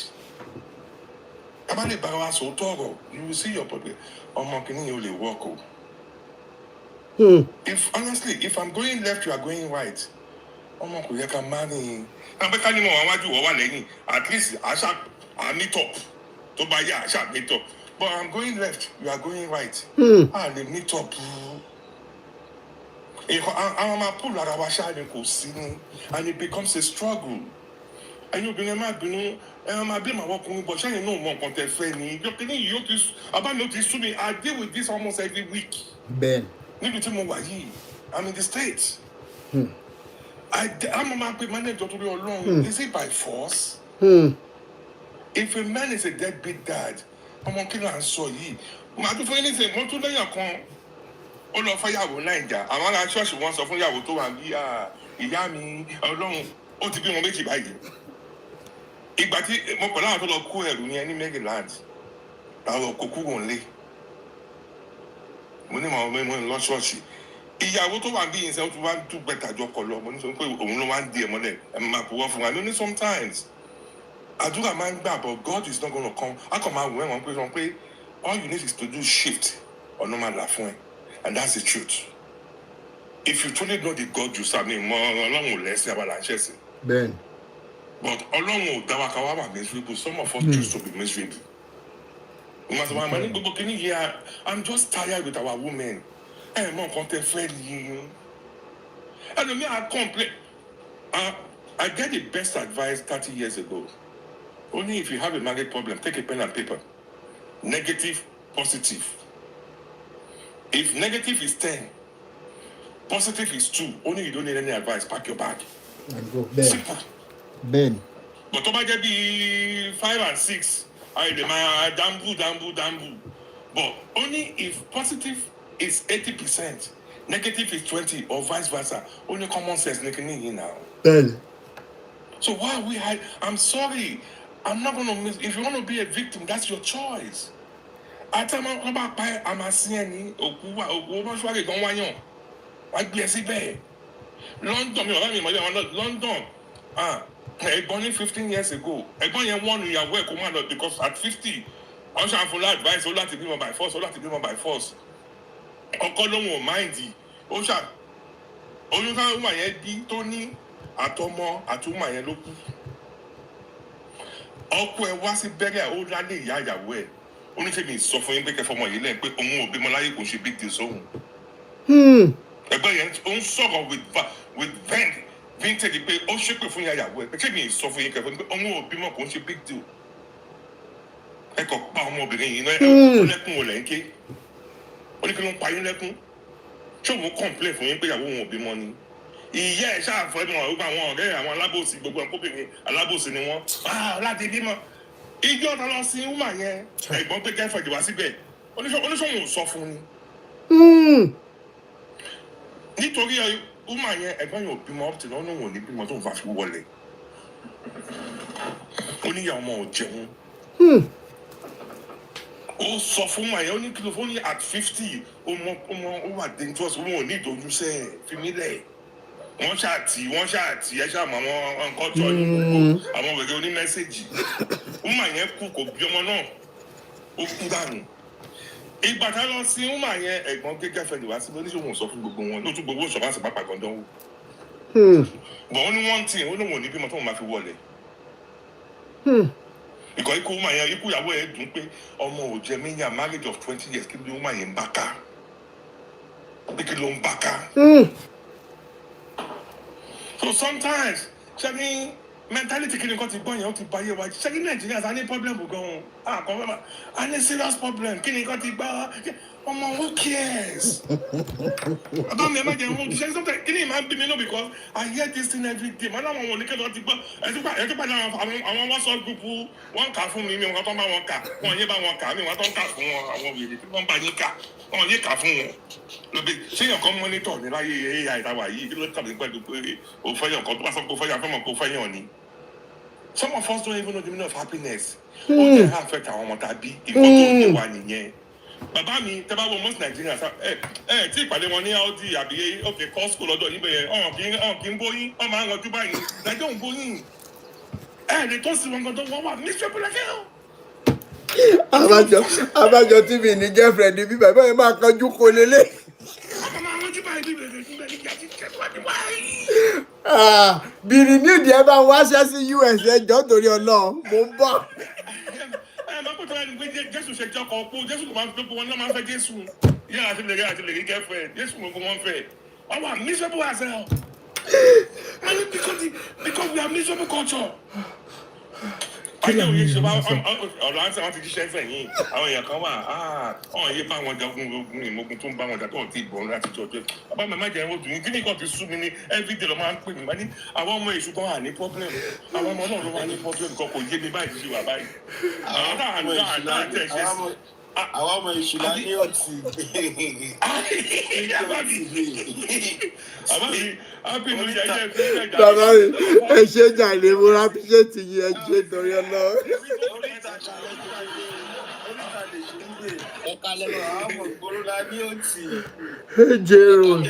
ká lè bára wa sòótọ́ ọ̀rọ̀ you will see your problem ọmọ kìíní yẹn ò lè work o. If honestly if I'm going left you are going right ọmọ kò yẹ ká marry àbẹ ká ní mọ àwọn wájú wọ wà lẹ́yìn at least àṣà meet up tó bá yá àṣà meet up but I'm going left you are going right a lè meet up àwọn máa pull ara wa ṣáà ni kò sí ni and it becomes a struggle ẹ̀yin obìnrin má bínú ẹ máa bí màá wọkùnrin bọ̀ ṣẹ́yìn náà mọ nǹkan tẹ fẹ́ ni yọkìnrin yìí yóò ti abámi ó ti sú mi I deal with this almost every week. Ben. níbi tí mo wà yìí I'm in the States. I'm a pe manager to be alone. Is it by force? If a man is a deadbeat dad, I'm on killer and so ye. Ma do for anything, mo tún lẹ́yìn kan. Ó lọ fẹ́ yàwó Naija. Àwọn ará ṣọ́ọ̀ṣì wọn sọ fún yàwó tó wà bí ìyá mi Ọlọ́run ó ti bí wọn méjì báyìí. Ìgbà tí mo pẹ̀lú àwọn tó lọ kó ẹrù ní Maryland. Àwọn kò kúrò nílé. Mo ní màá mo lọ ṣọ́ọ̀ṣì. Ìyàwó tó wà bí ìṣẹ́ ó tún wá ń dúpẹ́ tàjọ kọ lọ mo ní sọ pé òun ló wá ń di ẹ̀ mọ́lẹ̀ ẹ̀ máa bọ̀wọ́ fún wa lóní sometimes àdúrà máa ń gbà but God is not gonna come a kàn máa wù ẹ́ wọ́n pé all you need is to do shift ọ̀nà máa là fún ẹ and that's the truth if you truly know the God you serve ní mọ Ọlọ́run ò lẹ́sìn abala ṣẹ́sìn bẹ́ẹ̀ni but Ọlọ́run ò dá wa ká wá wà miserable some of us choose to be miserable. Ìmọ̀tò ní gbogbo kìíní yìí I'm just tired with our women. Hey, mom, can't tell you. I don't mean I complain. I get the best advice 30 years ago. Only if you have a marriage problem, take a pen and paper. Negative, positive. If negative is 10, positive is 2. Only you don't need any advice. Pack your bag. And go. Ben. Simple. Ben. But to might be 5 and 6. I demand dambu. But only if positive is 80%, negative is 20, or vice versa. Only common sense making now. Ben. So why are we hide? I'm sorry. I'm not gonna miss. If you want to be a victim, that's your choice. I tell my I'm a CNE. London. Born 15 years ago. One year work because at 50, I should have full advice. All that to be by force. Ọkọ ló wọn máìndì ó ṣá oyún táwọn ọmọ yẹn bí tó ní àtọmọ àtúmọ̀ yẹn ló kú ọkọ ẹ wá sí bẹ́rẹ̀ ó lálé ìyá ìyàwó ẹ̀ ó ní sẹ́mi sọ fún yín pé kẹfọ́ ọmọ yìí lẹ́yìn pé òun ò bímọ láyé kò ṣe big deal sóhun ẹgbẹ́ yẹn ó ń sọ̀rọ̀ with vintage pé ó ṣépè fún ìyá ìyàwó ẹ̀ pé sẹ́mi sọ fún yín kẹfọ́ pé òun ò bímọ kò ṣe big deal ẹ kọ̀ pa ọmọbìnrin yìí náà ẹ lẹ́kùn ò lẹ́ńké ó ní kí ló ń pa yín lẹ́kún ṣé òun complain fún yín pé ìyàwó wọn ò bímọ ni ìyá ẹ̀ ṣáàfọ́ ẹ̀mọ́ ọ̀gbà àwọn ọ̀rẹ́ àwọn alábòsí gbogbo ẹ̀kọ́bìnrin alábòsí ni wọ́n láti bímọ ìjọ ọ̀tá lọ sí wúmà yẹn ẹ̀gbọ́n pé kẹ́fọ̀dì wá síbẹ̀ oníṣòwò ò sọ fún ni nítorí wúmà yẹn ẹ̀gbọ́n yẹn ò bímọ ọ̀tí lọ́nà òun ò ní bímọ tó ń fa fi wọlé ó ní ìyá ọmọ ò jẹun ó sọ fún wa yẹn ó ní kí ló fún ní at 50 ó wà dangerous wọn ò ní ìdójú sẹ fi mí lẹ wọn ṣáàtì ẹ ṣáàmù àwọn nǹkan tó ní gbogbo àwọn wẹ̀rẹ̀ oní mẹ́sẹ̀gì ọmọ yẹn kú kò bí ọmọ náà ó kú dànù ìgbà tá lọ sí ọmọ yẹn ẹ̀gbọ́n gẹ́gẹ́ fẹ́lẹ̀ wá sí oníṣòwò sọ fún gbogbo wọn lójú gbogbo ìṣọ̀bá sì pápá gandan wò bọ̀ ó ní wọ́n tì ó lóun ò ní bímọ tó wọn máa fi wọlé ìkọ̀ ikú ọmọ yẹn ikú ìyàwó ẹ̀ dùn pé ọmọ ò jẹ mẹ́yà marriage of 20 years kí ló ọmọ yẹn ń bá ká kí ló ń bá ká. So sometimes ṣẹ́ni mentality kí ni nǹkan ti gbọ́ yẹn ó ti bá yé wa ṣẹ́ni Nàìjíríà sá ní problem gan-an àkọ́fẹ́ a ní serious problem kí ni nǹkan ti gbá ọmọ who cares. Ọba mi ẹ má jẹ ohun ṣẹ́ni sometimes kí ni ìmọ̀ bí mi náà because I hear this thing every day mọ́ láwọn ohun oníkẹ́lẹ́ ti gbọ́ ẹ̀tí pàdé àwọn WhatsApp group wọ́n kà fún mi wọ́n tó bá wọn kà wọ́n yé bá wọn kà wọ́n tó ń kà fún wọn àwọn wèrè tí wọ́n bá yín kà wọ́n yé kà fún wọn. Lóbi ṣéyàn kan mọ́nítọ̀ ní láyé AI ìtawà yìí kí ló tàbí pẹ̀lú pé o fẹ́yàn kan tó bá sọ pé o fẹ́yàn fẹ́mọ̀ pé o fẹ́yàn ni. Some of us don't even know the meaning of happiness. Ó jẹ́ affect àwọn ọmọ tàbí ìkọ́ tó ní wa nìyẹn. bàbá mi tẹ́ bá wọ most Nigerians tí ìpàdé wọn ní Audi àbí okay Costco lọ́dọ̀ níbẹ̀ yẹn ọ̀hún kì í bóyín ọ̀hún máa ń rọjú báyìí Nàìjíríà ń bóyín lè tó sí wọn gan tó wọ́n wà miserable lẹ́kẹ́ o. abájọ tí mi ní girlfriend bí bàbá yẹn máa kanjú kó lélẹ̀. ọmọ máa rọjú báyìí bí bẹ̀rẹ̀ nígbà tí kẹ́kẹ́ wájú báyìí. bìrì nídìí ẹ bá wáṣẹ́ sí US ẹjọ́ torí Ọlọ́run mo ń bọ̀. Lọ́pọ̀tọ́ ẹni pé Jésù ṣe jẹ́ ọkọ̀ ọ̀pọ̀ Jésù kò máa ń pé wọn náà máa ń fẹ́ Jésù. Yẹ́ àti lè rí girlfriend Jésù gbogbo wọn fẹ́. Wọ́n wà miserable as hell. And because we have miserable culture. Ayé òye ṣe wá ọ̀rọ̀ àti àwọn ti jíṣẹ́ fẹ̀ yín. Àwọn èèyàn kan wà ọ̀hún yé bá wọn jagun ogun ìmọ̀gun tó ń bá wọn jà tó ń ti bọ̀ láti jọjọ́. Bàbá mi má jẹ́ ẹ̀rọ dùn kí ni kan ti sú mi ní everyday lọ́ máa ń pè mí. Wọ́n ní àwọn ọmọ èṣù kan wà ní problem. Àwọn ọmọ náà ló wà ní problem kan kò yé mi báyìí ṣe wà báyìí. Àwọn ọmọ ìṣúná ní ọtí. Bàbá mi ẹ ṣe jàre mo ra appreciate yìí ẹ ṣe torí Ọlọ́run. Jero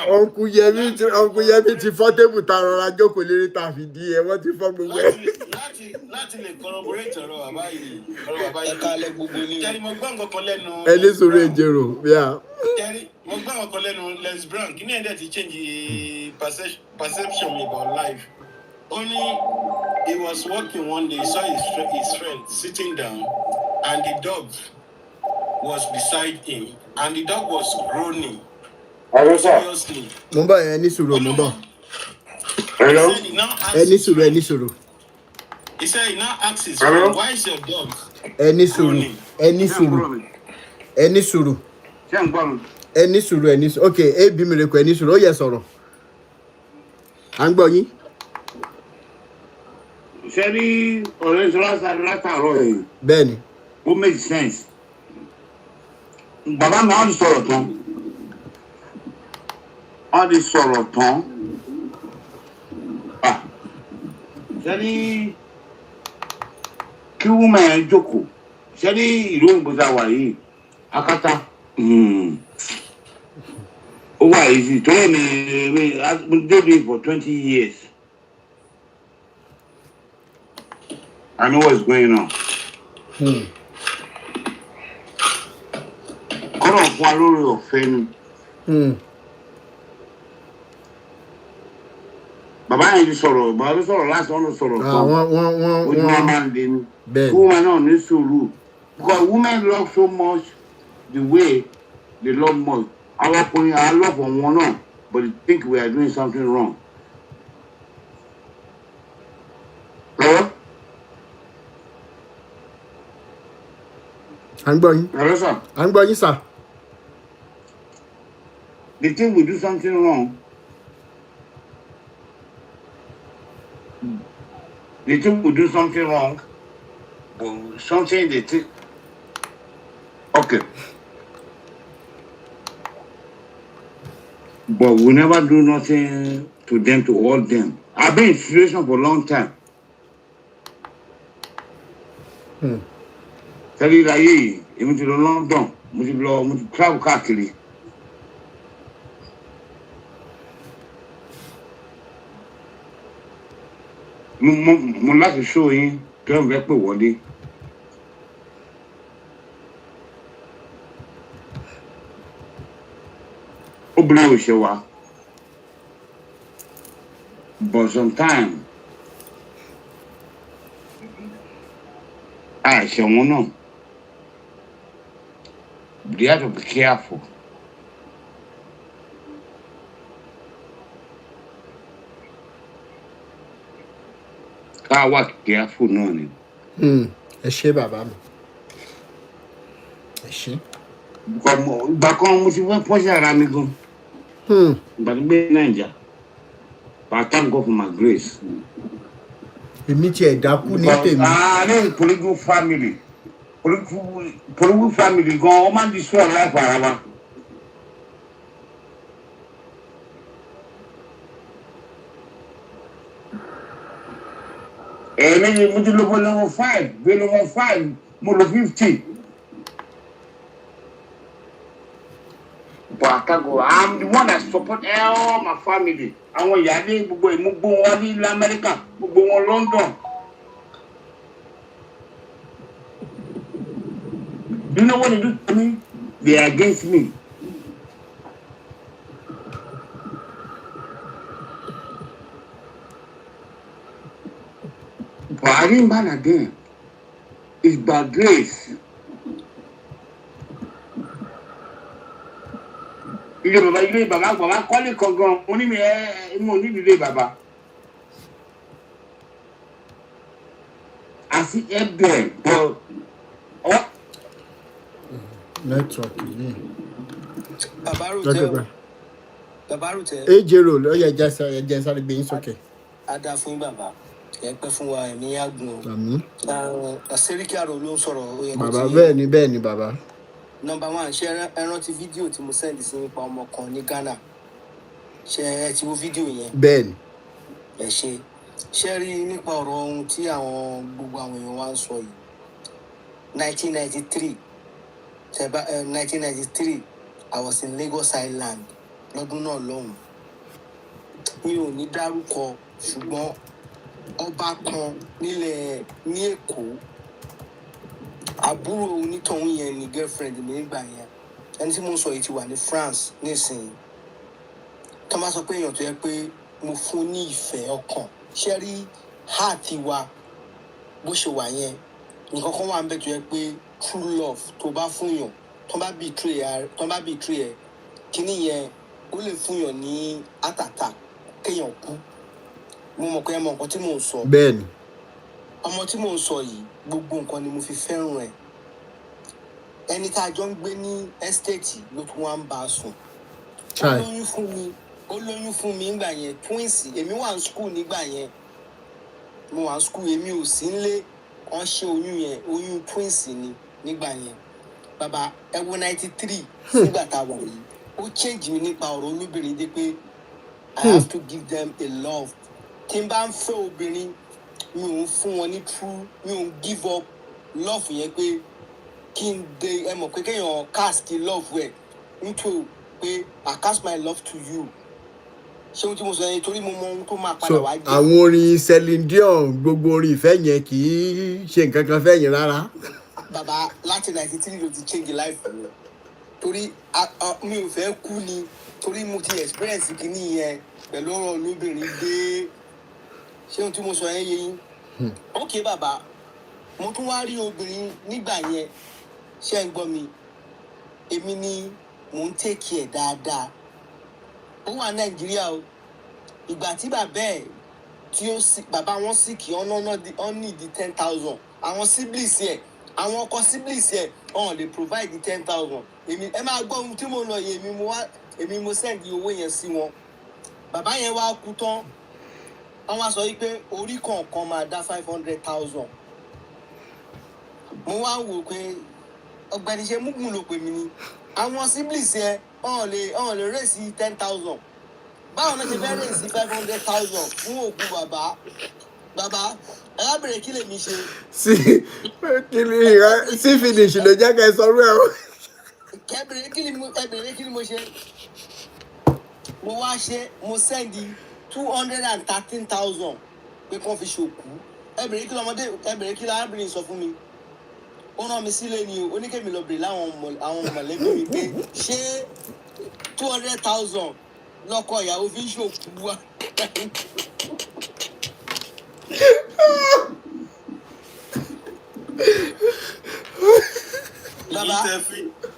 ọ̀nkú Yẹmí ti fọ́ tébù ta rọra jókòó lérí ta fi di ẹ wọ́n ti fọ́ gbogbo ẹ. Láti lè corroborate ọ̀rọ̀ bàbá yìí kálẹ̀ gbogbo ní. Kẹ́rì mo gbọ́ nǹkan kan lẹ́nu. Ẹni sọ̀rọ̀ Jero bíà. Kẹ́rì mo gbọ́ nǹkan kan lẹ́nu Les Brown kí ni ẹ̀dẹ̀ ti change perception about life. Only he was walking one day, he saw his friend sitting down and the dog was beside him and the dog was groaning seriously. Mo bá ẹni sọ̀rọ̀ mo bá. Ẹni sọ̀rọ̀. He said he now asks his friend, why is your dog ẹni sọ̀rọ̀. Okay ebi mi rè kọ ẹni sọ̀rọ̀ ó yẹ sọ̀rọ̀. À ń gbọ́ yín. Ṣé ní ọ̀rẹ́ ìṣọ́lá látàárọ̀ yìí? Bẹ́ẹ̀ni. Ó make sense. Bàbá mi wọ́n ti sọ̀rọ̀ tán. Ṣé ní kí woman yẹn jókòó? Ṣé ní ìlú òyìnbó tá a wà yìí? Akátá. Ó wà easy. Tó yẹ mi débi for 20 years. I know what's going on. Kọ́nà fún wa lórí ọ̀fẹ́ ni. Bàbá yẹn ti sọ̀rọ̀, bàbá tó sọ̀rọ̀ láti ọ̀nà sọ̀rọ̀ kan. Ó ní wọ́n máa ń dé ní. Woman náà ní sùúrù. Because women love so much the way they love much. Àwọn ọkùnrin I love wọn náà, but they think we are doing something wrong. À ń gbọ́ yín. Hello, sir. À ń gbọ́ yín, sir. They think we do something wrong. They think we do something wrong. But something they think. Okay. But we never do nothing to them, to hold them. I've been in situation for a long time. Tẹ́lẹ̀ ìlàyé yìí, èmi ti lọ London, mo ti travel káàkiri. Mo láti show yín kí wọ́n fẹ́ pè wọlé. Obìnrin ò ṣe wá. But sometimes, àìṣe wọn náà. They have to be careful. Ká wà careful náà ni. Ẹ ṣé bàbá mi. Ẹ ṣé. Ìgbà kan mo ti fẹ́ pọ́ṣẹ́ ara mi gan. Ìgbà tó gbé Nàìjà. But I thank God for my grace. Èmi ti ẹ̀ dákú ní tèmi. Ní political family. Political family gan, wọ́n máa ń destroy life ara wa. Èmi ni mo ti lọ level 5, gbé level 5, mo lọ 50. Chicago. I'm the one that support all my family. Àwọn ìyáálé gbogbo ìmúgbó wọn ní America, gbogbo wọn London. You know what they do to me? They are against me. But I didn't ban again. It's by grace. Ilé bàbá kọ́lé kan gan, mo ní ilé bàbá. Àti ẹbẹ̀ bọ̀ ọ́. Network yìí. Babarute. Ejero ló yẹ jẹ́ sáré gbé yín sókè. Ada fún bàbá. Ẹ pẹ́ fún wa ẹ̀mí àgùn. Àmín. Seriki Aro ló ń sọ̀rọ̀. Bàbá bẹ́ẹ̀ ni bàbá. Number 1, ṣé ẹ rántí fídíò tí mo send sí nípa ọmọ kan ní Ghana? Ṣé ẹ ti wo fídíò yẹn? Bẹ́ẹ̀ni. Ẹ ṣe rí nípa ọ̀rọ̀ ohun tí gbogbo àwọn èèyàn wa ń sọ yìí. 1993 I was in Lagos Island lọ́dún náà lọ́hùn. Mi ò ní dárúkọ ṣùgbọ́n ọba kan ní Èkó. Àbúrò onítọ̀hún yẹn ni girlfriend mi nígbà yẹn. Ẹni tí mo sọ yìí ti wà ní France nísìnyí. Tó máa sọ pé èèyàn tó yẹ pé mo fún ní ìfẹ́ ọkàn. Ṣé rí heart wa bó ṣe wà yẹn? Nǹkan kan wà ń bẹ tó yẹ pé true love tó bá fún yàn, tó bá betray ẹ, kíní yẹn ó lè fún yàn ní heart attack kéèyàn kú. Mo mọ̀ pé ẹ mọ̀ nǹkan tí mò ń sọ. Bẹ́ẹ̀ni. Ọmọ tí mò ń sọ yìí gbogbo nǹkan ni mo fi fẹ́ràn ẹ̀. Ẹni tá a jọ ń gbé ní estate ló tún wá ń bá a sùn. Ó lóyún fún mi nígbà yẹn, twins. Èmi wà ní school nígbà yẹn. Mo wà ní school, èmi ò sí nílé. Wọ́n ṣe oyún yẹn, oyún twins ni nígbà yẹn. Bàbá ẹ wo 93 nígbà tá a wà yìí. Ó change mi nípa ọ̀rọ̀ olóbìnrin dé pé I have to give them a love. Tí n bá ń fẹ́ obìnrin, mi ò ń fún wọn ní true, mi ò ń give up love yẹn pé kí n dé ẹ mọ̀ pé kéèyàn cast love ẹ̀ into pé I cast my love to you. Ṣé ohun tí mo sọ yẹn torí mo mọ ohun tó máa padà wá jẹ́. Àwọn orin Celine Dion gbogbo orin ìfẹ́ yẹn kì í ṣe nǹkan kan fẹ́ yẹn rárá. Bàbá láti 93 ló ti change life mi. Torí mi ò fẹ́ kú ni torí mo ti experience kìíní yẹn pẹ̀lú ọ̀rọ̀ olóbìnrin dé. Ṣé ohun tí mo sọ yẹn yé yín? Okay bàbá, mo tún wá rí obìnrin nígbà yẹn. Ṣé ń gbọ́ mi? Èmi ni mò ń take care dáadáa. Ó wà Nàìjíríà o. Ìgbà tí bàbá wọn sì kí ọ́n ní di 10,000. Àwọn siblings yẹn, àwọn ọkọ siblings yẹn, wọ́n lè provide 10,000. Ẹ máa gbọ́ ohun tí mo lọ yẹn, èmi mo send owó yẹn sí wọn. Bàbá yẹn wá kú tán. Wọ́n wá sọ wípé orí kọ̀ọ̀kan máa dá 500,000. Mo wá wò pé ọ̀gbẹ́ni ṣe múgùn ló pè mí ni. Àwọn siblings yẹn wọ́n lè raise 10,000. Báwo ló ṣe fẹ́ raise 500,000 fún òkú bàbá? Bàbá arábìnrin kí lèmi ṣe? Sí finish ló jẹ́ ká ẹ sọ rẹ̀ o. Ẹbìnrin kí ni mo ṣe? Mo wá ṣe mo send 213,000 pé kán fi ṣòkú. Ẹbìnrin kí lárábìnrin sọ fún mi? Ó rán mi sílé ni o, ó ní kémi lọ bèrè láwọn mọ̀lẹ́bí mi pé ṣé 200,000 lọ́kọ ìyàwó fi ń ṣòkú wa.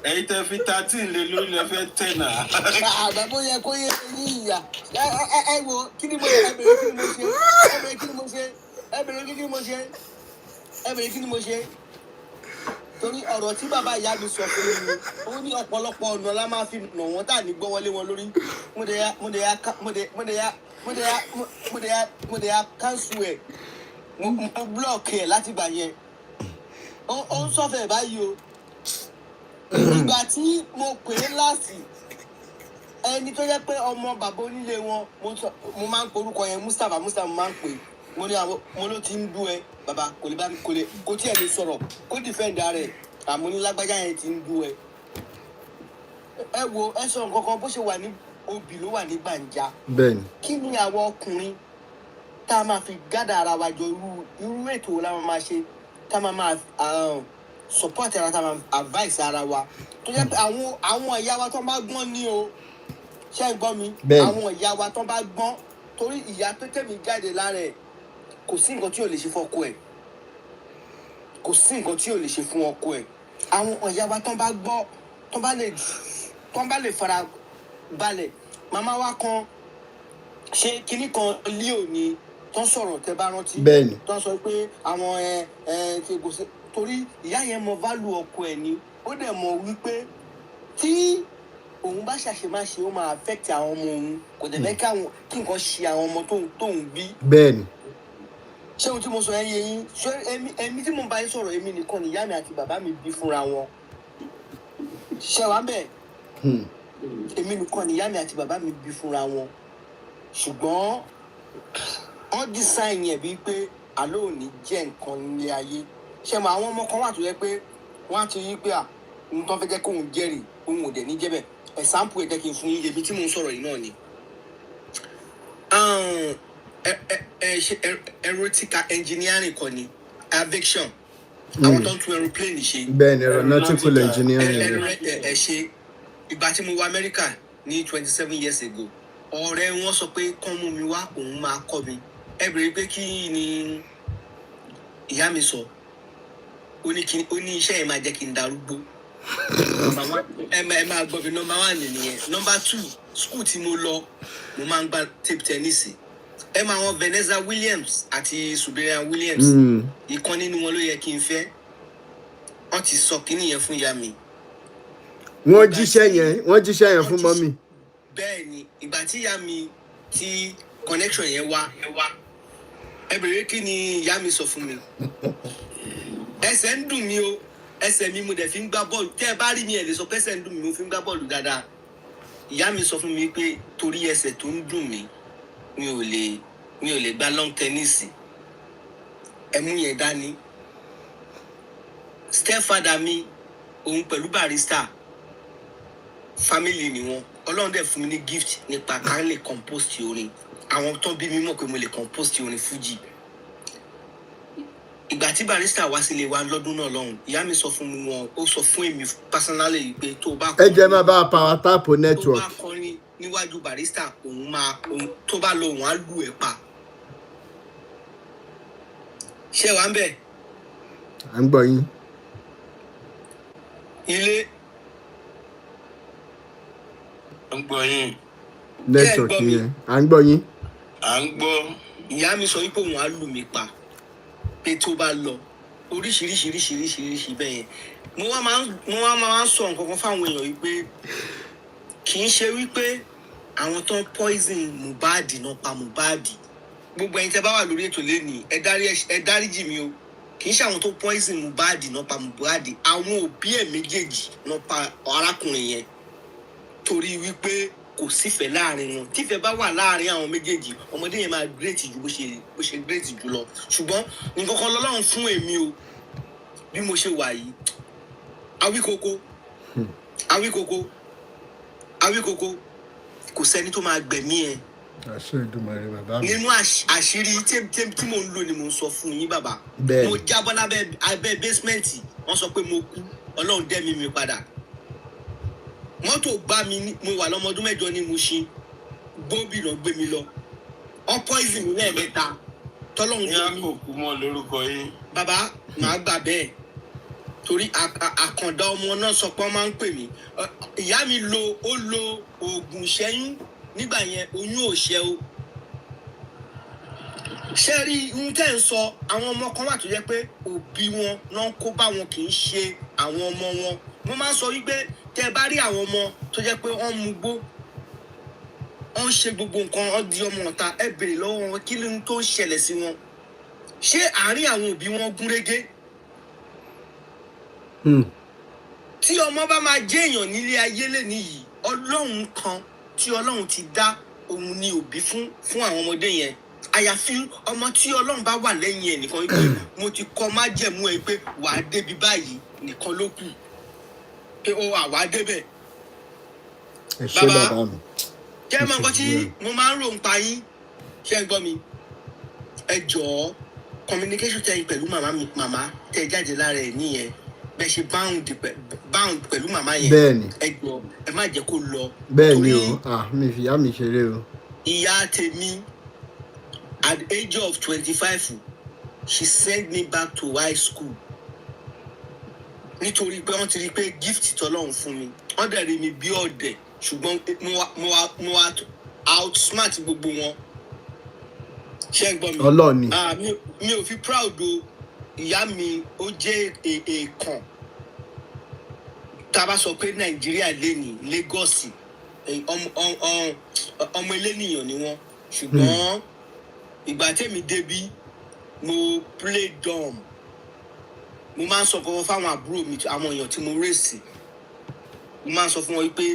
Ẹ̀yin tẹ́ fi 13 lé lórí lẹ fẹ́ 10 náà. Àbábọ̀ yẹ kó yẹ yín ìyá. Ẹ wo kí ni mo ṣe? Ẹbẹ̀rẹ̀ kí ni mo ṣe? Torí ọ̀rọ̀ tí bàbá ìyá mi sọ fún mi, ó ní ọ̀pọ̀lọpọ̀ ọ̀nà la máa fi nà wọ́n tà ní gbọ́wọ́lé wọn lórí. Mo dẹ̀ ya cancel ẹ̀. Mo block ẹ̀ láti gbà yẹn. Ó ń sọ́fẹ̀ báyìí o. Ìgbà tí mo pè é láti ẹni tó jẹ́ pé ọmọ bàbá onílé wọn, mo máa ń pe orúkọ yẹn Mustapha mo máa ń pè. Mo ló ti ń bú ẹ bàbá kò tí ẹ lè sọ̀rọ̀ kó defend ara ẹ̀. Àmọ́ ní lágbájá yẹn ti ń bú ẹ. ẹ wo ẹ sọ nǹkan kan bó ṣe wà ní obì ló wà ní gbàǹjà. Bẹ́ẹ̀ni. Kí ni àwọn ọkùnrin tá a máa fi gádà ara wa jọ irú ètò wo la máa ṣe tá a máa support ara tá a máa advice ara wa tó jẹ́ pé àwọn ìyá wa tó bá gbọ́n ní o ṣé ń gbọ́ mi àwọn ìyá wa tó bá gbọ́n torí ìyá tó tẹ̀mí jáde lára ẹ̀ kò sí nǹkan tí ò lè ṣe fún ọkọ ẹ̀ kò sí nǹkan tí ò lè ṣe fún ọkọ ẹ̀ àwọn ìyá wa tó bá gbọ́ tó bá lè fara balẹ̀ màmá wa kan ṣe kinní kan leo ni tó ń sọ̀rọ̀ tẹ́ bá rántí tó ń sọ pé àwọn ṣe kò sí torí ìyá yẹn mọ value ọkọ ẹ̀ ni ó dẹ̀ mọ̀ wípé tí òun bá ṣàṣemáṣe ó máa affect àwọn ọmọ òun kò dẹ̀ fẹ́ kí nǹkan ṣe àwọn ọmọ tóun bí. Bẹ́ẹ̀ni. ṣé ohun tí mo sọ ẹ yé yín ṣé èmi tí mo bá yín sọ̀rọ̀ èmi nìkan ni ìyá mi àti bàbá mi bí fúnra wọn ṣé wàá bẹ̀ èmi nìkan ni ìyá mi àti bàbá mi bí fúnra wọn ṣùgbọ́n wọ́n design yẹn bíi pé àlọ́ òní jẹ́ nǹkan nílé ayé ṣé mo àwọn ọmọ kan wà tó yẹ pé wọ́n á ti rí pé ohun tó ń fẹ́ jẹ́ kóun jẹ́rìí ohun ò dẹ̀ ní jẹ́bẹ̀ example ẹ̀ jẹ́ kí n fún yín ibi tí mò ń sọ̀rọ̀ yìí náà ni. Aeronautical engineering kan ni aviation àwọn tó ń tún aeroplane ṣe. Bẹ́ẹ̀ni aeronautical engineering. ẹ ṣe ìgbà tí mo wá Amẹ́ríkà ní 27 years ago ọ̀rẹ́ wọn sọ pé kán mú mi wá òun máa kọ́ mi ẹ bèrè pé kí ni ìyá mi sọ ó ní iṣẹ́ yẹn máa jẹ́ kí n darúgbó ẹ máa gbọ́ bí number 1 nìyẹn number 2 school tí mo lọ mo máa ń gba table tennis ẹ máa wọn Vanessa Williams àti Suberian Williams ìkan nínú wọn ló yẹ kí n fẹ́ wọ́n ti sọ kíní yẹn fún ìyá mi. wọ́n jíṣẹ́ yẹn fún mọ́mì. bẹ́ẹ̀ ni ìgbà tí ìyá mi ti connection yẹn wá ẹ bèrè kí ni ìyá mi sọ fún mi ẹsẹ̀ ń dùn mí o ẹsẹ̀ mi mo dẹ̀ fi ń gbá bọ́ọ̀lù tẹ́ ẹ bá rí mi ẹ̀ lè sọ pé ẹsẹ̀ ń dùn mí mo fi ń gbá bọ́ọ̀lù dáadáa ìyá mi sọ fún mi pé torí ẹsẹ̀ tó ń dùn mí mi ò lè gba long tennis ẹ mú yẹn dání stepfather mi òun pẹ̀lú Barrister family ni wọn Ọlọ́run dẹ̀ fún mi ní gift nípa ká lè compost orin àwọn tó bí mi mọ̀ pé mo lè compost orin Fuji ìgbà tí Barrister wá sílé wa lọ́dún náà lọ́hùn ìyá mi sọ fún mi wọn ó sọ fún èmi personally pé tó bá ẹ jẹ́ máa bá power tap network tó bá kọrin níwájú Barrister òun tó bá lọ òun á lù ẹ́ pa ṣé wàá ń bẹ̀. à ń gbọ́ yín. ilé. à ń gbọ́ yín. network yẹn à ń gbọ́ yín. à ń gbọ́. ìyá mi sọ wípé òun á lù mí pa pé tó bá lọ oríṣiríṣi bẹ́ẹ̀ yẹn mo wá máa ń sọ nǹkan kan fáwọn èèyàn wípé kì í ṣe wípé àwọn tó ń poison Mohbad náà pa Mohbad gbogbo ẹ̀yin tẹ́ bá wà lórí ètò lẹ́nìí ẹ dáríjì mi o kì í ṣe àwọn tó poison Mohbad náà pa Mohbad àwọn òbí ẹ̀ méjèèjì náà pa arákùnrin yẹn torí wípé kò sífẹ̀ẹ́ láàrin wọn tífẹ̀ẹ́ bá wà láàrin àwọn méjèèjì ọmọdé yẹn máa gírètì ju bó ṣe gírètì jù lọ ṣùgbọ́n nǹkan kan lọ́lọ́run fún èmi o bí mo ṣe wà yìí awíkoko kò sẹ́ni tó máa gbẹ̀mí ẹ. àṣẹ Èdùmàrè bàbá mi. nínú àṣírí tí mò ń lò ni mò ń sọ fún yín bàbá. bẹ́ẹ̀ mo jábọ́ lábẹ́ bẹ́símẹ́ǹtì wọ́n sọ pé mo kú ọlọ́run dẹ́mi mi padà. mọ́tò gbá mi mo wà lọ́mọ ọdún 8 ní Mushin gbóbì lọ gbé mi lọ poison mi lẹ́ẹ̀mẹ́ta tọ́lọ́run ní àkókò mọ́ lórúkọ yín. bàbá màá gbà bẹ́ẹ̀ torí àkàndá ọmọ náà sọ pé wọ́n máa ń pè mí ìyá mi lo oògùn ìṣẹ́yún nígbà yẹn oyún ò ṣẹ́ o ṣé rí ohun tẹ́ ń sọ àwọn ọmọ kan wà tó jẹ́ pé òbí wọn náà kó bá wọn kì í ṣe àwọn ọmọ wọn wọ́n máa ń sọ wípé tẹ́ ẹ bá rí àwọn ọmọ tó jẹ́ pé wọ́n mu gbó wọ́n ṣe gbogbo nǹkan wọ́n di ọmọ ọ̀tá ẹ bèrè lọ́wọ́ wọn kí ló ń tó ń ṣẹlẹ̀ sí wọn ṣé àárín àwọn òbí wọn gún régé tí ọmọ bá máa jẹ́ èèyàn nílé ayé lẹ́ni yìí ọlọ́run kan tí ọlọ́run ti dá òun ni òbí fún àwọn ọmọdé yẹn àyàfi ọmọ tí ọlọ́run bá wà lẹ́yìn ẹ̀ nìkan wípé mo ti kọ́ májẹ̀mú ẹ pé wàá débi báyìí nìkan ló kù pé ó wà wàá débẹ̀ bàbá jẹ́ mọ nǹkan tí mo máa ń rò ń pa yín ṣé ń gbọ́ mi ẹ jọ̀ọ́ communication tẹ́yìn pẹ̀lú màmá tẹ́ jáde lára ẹ̀ nìyẹn bẹ́ẹ̀ ṣe bound pẹ̀lú màmá yẹn bẹ́ẹ̀ni ẹ jọ̀ọ́ ẹ má jẹ́ kó lọ. bẹ́ẹ̀ni o mi fìyà mi ṣeré o. ìyá tèmi at the age of 25 she sent me back to high school nítorí pé wọ́n ti rí pé gift tọ́lọ́run fún mi wọ́n dẹ̀ rí mi bí ọ̀dẹ̀ ṣùgbọ́n mo wá outsmart gbogbo wọn ṣé ń gbọ́ mi. ọlọ́ọ̀ni. mi ò fi proud o ìyá mi ó jẹ́ èèkàn tá a bá sọ pé nàìjíríà lè ní Lagos ọmọ elénìyàn ni wọ́n ṣùgbọ́n ìgbà tèmi débí mo play dumb mo máa ń sọ fún fáwọn àbúrò mi àwọn èèyàn tí mo rèsì mo máa ń sọ fún wọn wípé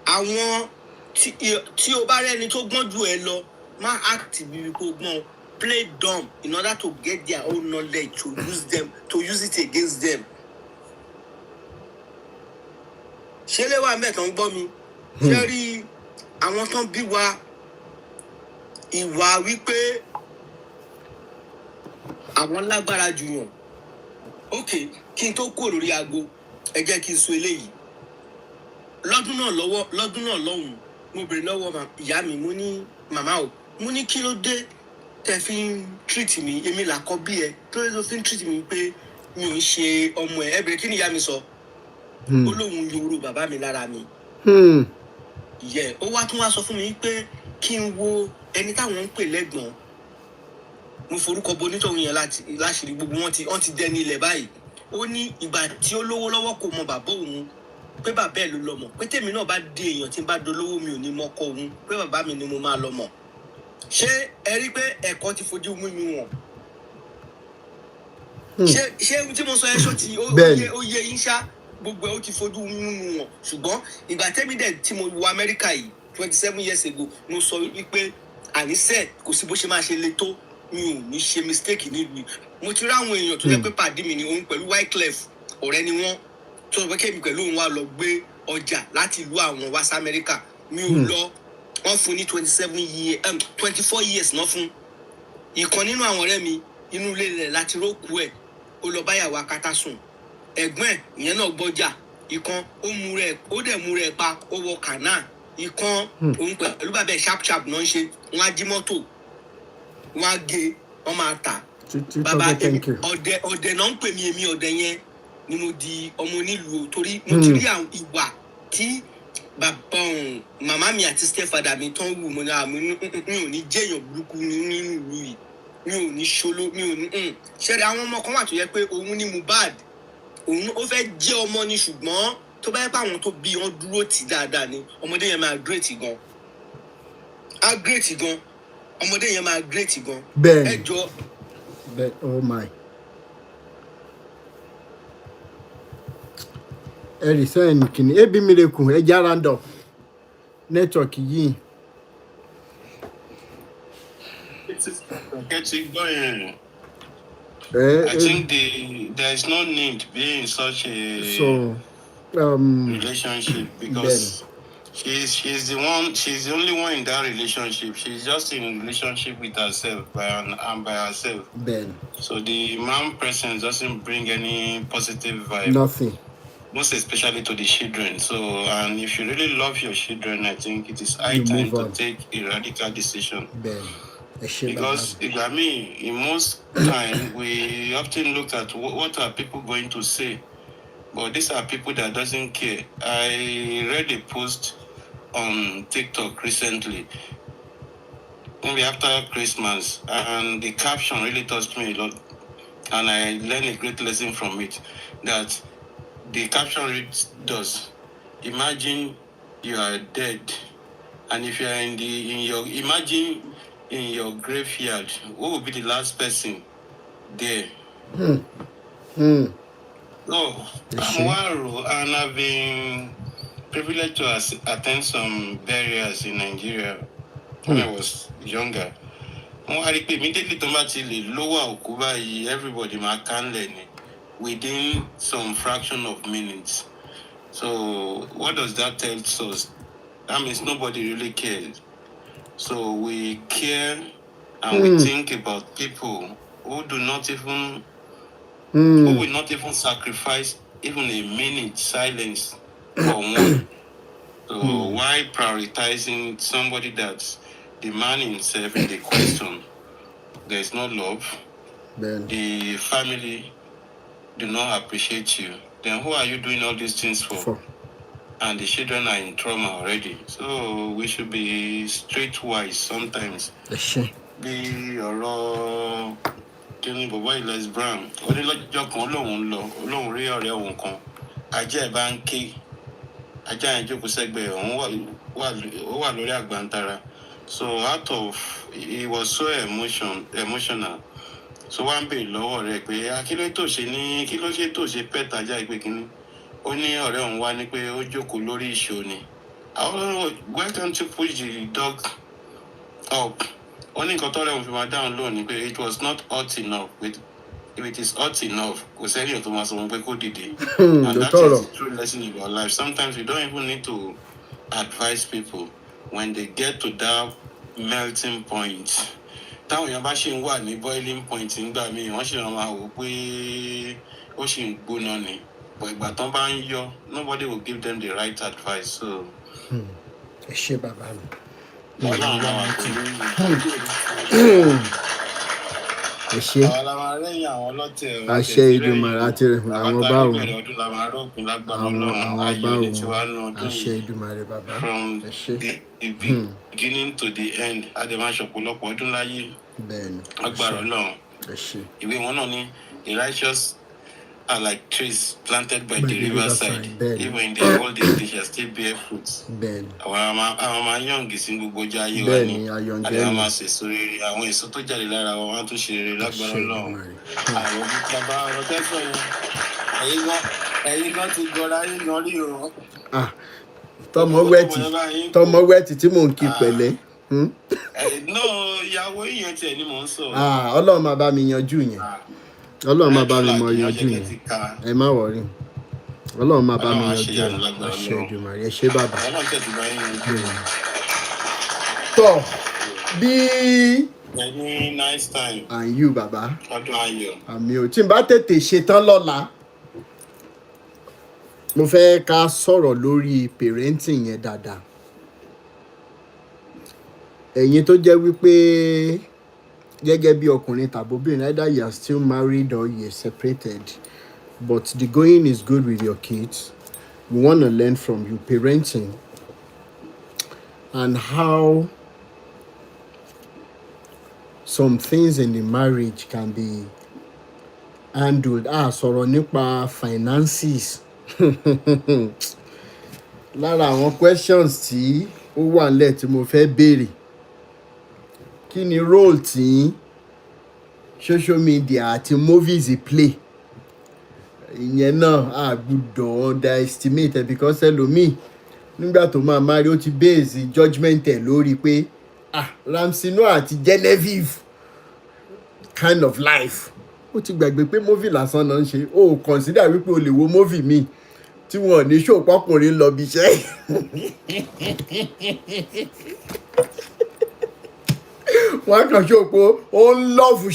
àwọn tí o bá rẹ́ni tó gbọ́n jù ẹ lọ má act bí kò gbọ́n play dumb in order to get their own knowledge to use it against them. ṣé lè wà mẹ́tàn gbọ́ mi ṣé rí àwọn tán bí wa ìwà wípé àwọn lágbára jù yàn ok kí n tó kúrò lórí aago ẹ jẹ́ kí n sọ eléyìí lọ́dún náà lọ́hùn mo bèrè lọ́wọ́ ìyá mi mo ní màmá o mo ní kí ló dé tẹ́ fi ń treat mi èmi làkọ́ bí ẹ tó lè fi ń treat mi pé mi ò ń ṣe ọmọ ẹ bèrè kí ni ìyá mi sọ ó lóun yòrò bàbá mi lára mi yẹ ó wá tún wá sọ fún mi pé kí n wo ẹni táwọn ń pè lẹ́gbọ̀n mo forúkọ bo onítọ̀hún yẹn láṣìírí gbogbo wọn ti dẹni ilẹ̀ báyìí ó ní ìgbà tí ó lówó lọ́wọ́ kò mọ bàbá òun pé bàbá ẹ̀ ló lọ mọ̀ pé tèmi náà bá di èèyàn tí n bá dolówó mi ò ní mọ ọkọ òun pé bàbá mi ni mo máa lọ mọ̀ ṣé ẹ rí pé ẹ̀kọ́ ti fojú mímu wọn ṣé tí mo sọ ẹ ṣó ti ó yẹ yín ṣá gbogbo ẹ ó ti fojú mímu wọn ṣùgbọ́n ìgbà tẹ́mi dẹ̀ tí mo wọ Amẹ́ríkà yìí 27 years ago mo sọ wípé àníṣe kò sí bó ṣe máa ṣe le tó mi ò ní ṣe mistake nílùú mo ti rí àwọn èèyàn tó jẹ́ pé pàdé mi ni òun pẹ̀lú Wyclef ọ̀rẹ́ ni wọ́n tó sọ pé kébì pẹ̀lú òun wá lọ gbé ọjà láti ìlú àwọn wá sí Amẹ́ríkà mi ò lọ wọ́n fún ní 24 years náà fún ìkan nínú àwọn ọ̀rẹ́ mi inú ilé rẹ̀ láti rókù ẹ̀ ó lọ báyàwó akátá sùn ẹ̀gbọ́n ẹ̀ ìyẹn náà gbọ́jà ìkan ó dẹ̀ mú rẹ̀ pa ó wọ kànáà ìkan òun pẹ̀lú bàbá ẹ̀ sharp náà ń ṣe wọ́n á jí mọ́tò wọ́n á gé wọ́n máa tà bàbá ọ̀dẹ̀ náà ń pè mí èmi ọ̀dẹ̀ yẹn ni mo di ọmọ onílùú torí mo ti rí àwọn ìwà tí bàbá màmá mi àti stepfather mi tán wù mo ní mi ò ní jẹ́yàn burúkú nínú ìlú yìí mi ò ní ṣolo mi ò ní ṣẹ́rẹ̀ àwọn ọmọ kan wà tó yẹ pé òun ní Mohbad òun ó fẹ́ jẹ́ ọmọ ni ṣùgbọ́n tó bá yẹ pé àwọn tó bí wọn dúró tì dáadáa ni ọmọdé yẹn máa great gan ọmọdé yẹn máa great gan bẹ́ẹ̀ ẹ jọ. oh my ẹ̀rì sẹ́yìn kìíní ebi miracle ẹja random network yìí. I think there is no need being in such a relationship because she's the only one in that relationship. She's just in a relationship with herself and by herself. Ben. So the man presence doesn't bring any positive vibe. Nothing. Most especially to the children. So, and if you really love your children, I think it is high time to take a radical decision. Ben. Because, I mean, in most time, we often look at what are people going to say. But these are people that doesn't care. I read a post on TikTok recently, maybe after Christmas, and the caption really touched me a lot. And I learned a great lesson from it, that the caption reads thus: imagine you are dead, and if you are imagine in your graveyard, who will be the last person there? Oh, I'm Waro, and I've been privileged to attend some burials in Nigeria when I was younger. Immediately, everybody can learn within some fraction of minutes. So, what does that tell us? that means nobody really cares. So we care and we think about people who do not even, who will not even sacrifice even a minute silence for one. So why prioritizing somebody that's the man himself in the question? There's no love. Then the family do not appreciate you. Then who are you doing all these things for? And the children are in trauma already. So we should be streetwise sometimes. Bí ọ̀rọ̀ kíni bàbá Les Brown. Ó ní lọ́jọ́ kan Ọlọ́run rí ọ̀rẹ́ òun kan. Ajá ẹ̀ bá ń ké. Ajá yẹn jókòó sẹ́gbẹ̀ẹ́ òun wà lórí àgbàntara. So out of, he was so emotional. So wá ń bèèrè lọ́wọ́ rẹ̀ pé kí ló ṣe tó ṣe pet ajá ìpè kínní. Ó ní ọ̀rẹ́ òun wá ní pé ó jókòó lórí ìṣó ni. Why can't you push the dog up? Ó ní nǹkan tọ́rẹ́ òun fi máa dáhùn lónìí pé it was not hot enough. If it is hot enough, kò sẹ́yìn tó máa sọ wọn pé kó dìde. And that is the true lesson in your life. Sometimes you don't even need to advise people when they get to that melting point. Táwọn èèyàn bá ṣì ń wà ní boiling point nígbà míì, wọ́n ṣì máa wò pé ó ṣì ń gbóná ni. But ìgbà tán bá ń yọ, nobody will give them the right advice. So. Ẹ ṣé bàbá mi. Ọlọ́run náà wà ẹ ṣé. Àṣẹ Ìdùmarè àti àwọn báwo. Àwọn báwo. Àṣẹ Ìdùmarè bàbá. From the beginning to the end, Adémáṣe ọ̀pọ̀lọpọ̀ ọdún láyé. Bẹ́ẹ̀ni. Agbára Ọlọ́run. Ẹ ṣé. Ìwé wọn náà ní the righteous are like trees planted by the riverside. Even in the old days, they shall still bear fruits. Àwọn máa yọ̀ǹgì sí gbogbo ọjọ́ ayé wa ni. Àdéhùn máa ṣe sórí àwọn èso tó jáde lára wọn, wọ́n á tún ṣe rere lágbára Ọlọ́run. Àwọn bàbá ọ̀rọ̀ tẹ́sán yẹn, ẹ̀yin kan ti gbọ́ra yín gan rí o. Tọmọ wẹ́ẹ̀tì tí mò ń kí pẹ̀lẹ́. No, ìyàwó yẹn tiẹ̀ ni mò ń sọ. Ọlọ́run máa bá mi yanjú yẹn. Ọlọ́run máa bá mi mọ yanjú yẹn. Ẹ má wọrí. Ọlọ́run máa bá mi yanjú yẹn. Àṣẹ Ìdùmarè. Ẹ ṣé bàbá. Tọ́ bí. Nice time. And you bàbá. Ọdún ayọ̀. Àmì ò tí n bá tètè ṣetán lọ́la. Mo fẹ́ ká sọ̀rọ̀ lórí parenting yẹn dáadáa. Ẹ̀yin tó jẹ́ wípé gẹ́gẹ́ bí ọkùnrin tàbóbìnrin, either you are still married or you are separated, but the going is good with your kids. We want to learn from you parenting and how some things in the marriage can be handled. Sọ̀rọ̀ nípa finances. Lára àwọn questions tí ó wà nílẹ̀ tí mo fẹ́ béèrè. Kí ni role tí social media àti movies play? Ìyẹn náà a gbọ́dọ̀ underestimate because ẹlòmíì nígbà tó máa marry ó ti base judgment ẹ̀ lórí pé Ramsey Noah àti Genevieve kind of life. Ó ti gbàgbé pé movie lásán náà ń ṣe. Ó consider wípé o lè wo movie míì tí wọn ò ní show pọ́kùnrin lọ bí iṣẹ́. Wọ́n kàn ṣó pé ó ń lọ́ọ̀fù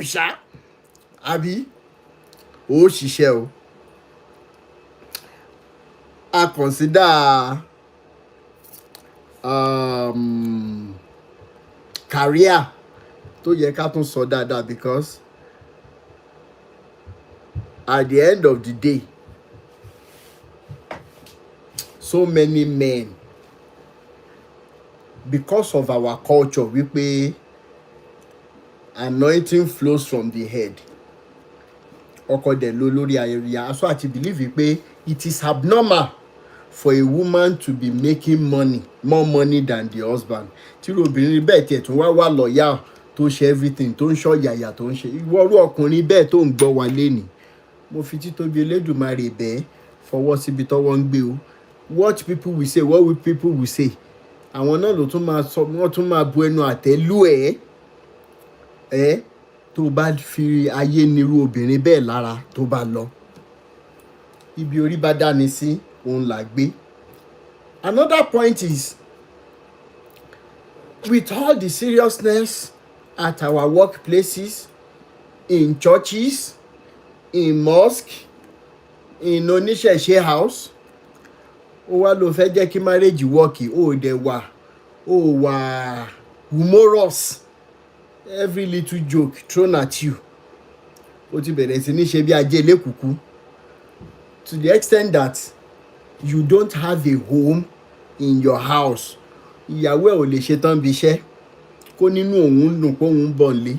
ṣá àbí ó ṣiṣẹ́ o. A consider career tó yẹ ká tún sọ dáadáa because at the end of the day so many men, because of our culture wípé anointing flows from the head, ọkọ dẹ̀ ló lórí ayẹyẹ, so àti believe wípé it is abnormal for a woman to be making more money than the husband. Tí obìnrin bẹ́ẹ̀ tiẹ̀ tún wá lọ́yà tó ṣe everything, tó ń ṣọ́ yàyà tó ń ṣe, ìwọ́rú ọkùnrin bẹ́ẹ̀ tó ń gbọ́ wa lénìí, mo fi títóbi Elédùmarè bẹ́ẹ̀ fọwọ́ síbi tọ́wọ́ ń gbé o. What people will say, what will people will say? Àwọn náà ló tún máa sọ, wọ́n tún máa bu ẹnu àtẹ́ lù ẹ́ tó bá fi ayé nírú obìnrin bẹ́ẹ̀ lára tó bá lọ. Ibi orí bá dáni sí òun là gbé. Another point is, with all the seriousness at our workplaces, in churches, in mosque, in oníṣẹ̀ṣe house, ó wá ló fẹ́ jẹ́ kí marriage work, ó wà humorous, every little joke thrown at you, ó ti bẹ̀rẹ̀ sí ní ṣe bí ajé lẹ́kùkú, to the extent that you don't have a home in your house. Ìyàwó ẹ̀ ò lè ṣe tán bí iṣẹ́ kó nínú òun dùn pé òun bọ̀ nílé,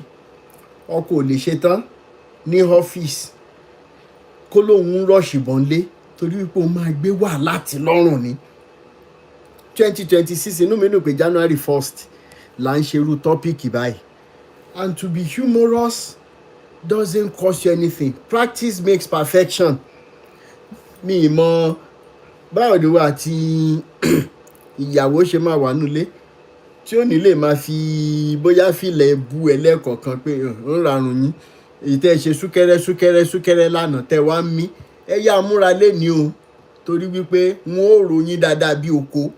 ọkọ ò lè ṣe tán ní ọ́fíìsì kó lóun rọ̀ṣì bọ̀ nílé torí wípé òun máa gbé wàhálà tí lọ́rùn ní. 2026 inú mi dùn pé January 1st là ń ṣerú tọ́píìkì báyìí, and to be humorous doesn't cost you anything. Practice makes perfection. Mi mọ̀ báwo ni wà tí ìyàwó ṣe máa wà nílé tí ó ní lè máa fi bóyá filẹ̀ bu ẹlẹ́kọ̀ọ̀kan pé ń rarùn yín, èyí tẹ́ ṣe súkẹ́rẹ́ lánàá tẹ́ wá ń mí, ẹ yá múra léni o torí wípé wọn ò ròyìn dáadáa bí oko.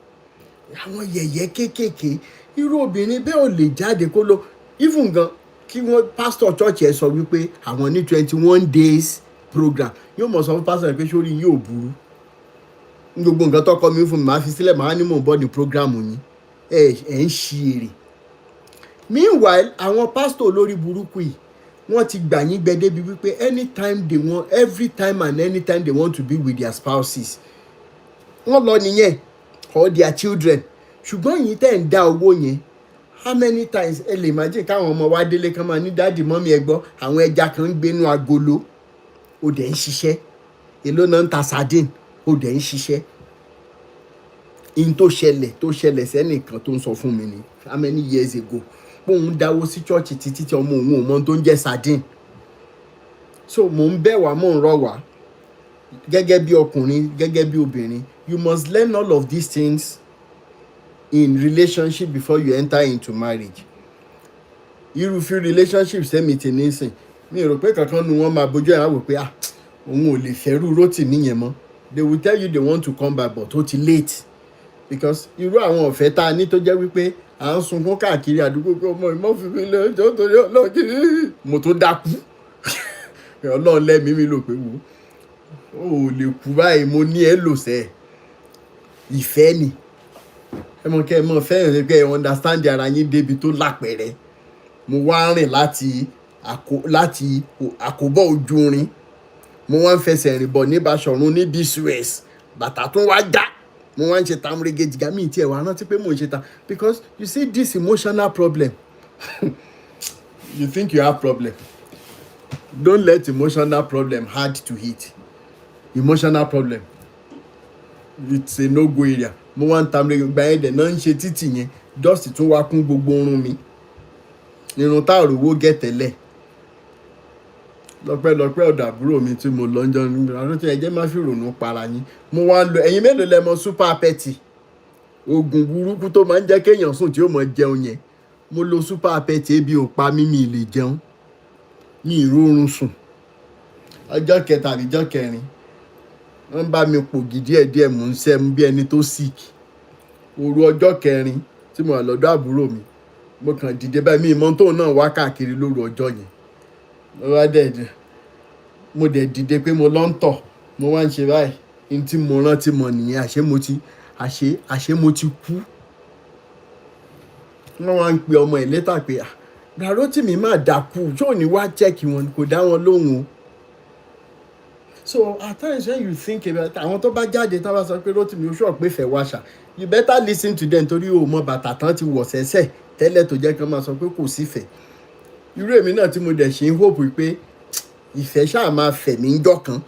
Àwọn yẹ̀yẹ́ kéékèèké, irú obìnrin bẹ́ẹ̀ ò lè jáde kó lọ even gan kí wọ́n pastor church ẹ̀ sọ wípé àwọn ní 21 days program, yóò mọ̀ sọ fún pastor pé sórí yóò burú, gbogbo nǹkan tó kọ́ mi fún mi máa fi sílẹ̀, máa ní mò ń bọ́ ní program yín, ẹ̀ ń ṣí èrè. Meanwhile àwọn pastor olórí burúkú yìí wọ́n ti gbà yín gbẹ débi wípé every time and anytime they want to be with their spouses, wọ́n lọ nìyẹn, or their children. Ṣùgbọ́n yìí tẹ̀ ń dá owó yẹn, how many times ẹ lè imagine káwọn ọmọ wa délé kan máa ní dáàdì mọ́mí ẹ gbọ́ àwọn ẹja kan ń gbénú agolo, ó dẹ̀ ń ṣiṣẹ́, èló náà ń ta sardine, ó dẹ̀ ń ṣiṣẹ́. In tó ṣẹlẹ̀ sẹ́nìkan tó ń sọ fún mi ní how many years ago pé òun dáwó sí church títí tí ọmọ òun ò mọ tó ń jẹ́ sardine. So mò ń bẹ̀ wá, mò ń rọ̀ wá gẹ́gẹ́ bí ọkùnrin, gẹ́gẹ́ bí obìnrin, you must learn all of these things in relationship before you enter into marriage. Irúfẹ́ relationship sẹ́mi ti ní sìn, mi rò pé kankan nu wọn máa bójú ẹ̀ wò pé òun ò lè fẹ́rù Rótìmí yẹn mọ́. They will tell you they want to come back but ó ti late, because irú àwọn ọ̀fẹ́ tá a ní tó jẹ́ wípé à ń sunkún káàkiri àdúgbò pé ọmọ ìmọ̀ fi mi lé ọjọ́ torí ọlọ́ọ̀kiri mo tó dákú ọlọ́run lẹ́mìí mi lò pé wò ó lè kú báyìí, mo ní ẹ lò sẹ́ ìfẹ́ ni ẹ mọ̀ kẹ́ ẹ mọ̀ fẹ́ràn rẹ pé ẹ understand ara yín débi tó lápẹ̀rẹ̀. Mo wá rìn láti àkóbọ̀ ojú rin, mo wá ń fẹsẹ̀ rìn bọ̀ ní Báṣọ̀run ní Suez, bàtà tún wá já, mo wá ń ṣe tamurege jìgá mi tí ẹ wá rántí pé mo ń ṣe ta, because you see this emotional problem you think you have problem, don't let emotional problem add to it. Emotional problem, it's a no go area. Mo wá ń tamurege gba ẹ̀dẹ̀ náà ń ṣe títì yẹn, dust tún wá kún gbogbo orun mi, irun tá òrówó gẹ̀ tẹ́lẹ̀. Lọ́pẹ́ ọ̀dọ̀ àbúrò mi tí mo lọ ń jọ àrántí ẹjẹ́ má fi rònú para yín. Mo wá ń lo ẹ̀yin mélòó lẹ mọ super pet, oògùn burúkú tó máa ń jẹ́ kéèyàn sùn tí ó mọ jẹun yẹn. Mo lo super pet, ebi ò pa mí, mi lè jẹun, mi ìrórun sùn. Ọjọ́ kẹta àbí ọjọ́ kẹrin wọ́n bá mi pògì díẹ̀díẹ̀, mò ń sẹ́mu bí ẹni tó sick. Òru ọjọ́ kẹrin tí mo wà lọ́dọ̀ àbúrò mi, mo kàn dìde báyìí, mi ìmọ̀ tóun náà wá káàkiri lóru ọjọ́ yẹn. Mo dẹ̀ dìde pé mo lọ ń tọ̀, mo wá ń ṣe báyìí, ní tí mo rántí mọ̀ nìyẹn, àṣé mo ti kú. Wọ́n wá ń pe ọmọ ẹ̀ létà pé Rótìmí má dákú, ṣó ní wá check wọn, kò dá wọn lóhùn o. So at times when you think about àwọn tó bá jáde tó bá sọ pé Rótìmí oṣù ọ̀pẹ fẹ́ wáṣà, you better listen to them torí o mọ bàtà tán ti wọ̀ sẹ́sẹ̀ tẹ́lẹ̀ tó jẹ́ kí wọ́n máa sọ pé kò sífẹ̀ẹ́. Irú èmi náà tí mo dẹ̀ ṣe ń hope pé ìfẹ́ ṣáà máa fẹ̀ mí ńjọ́ kan,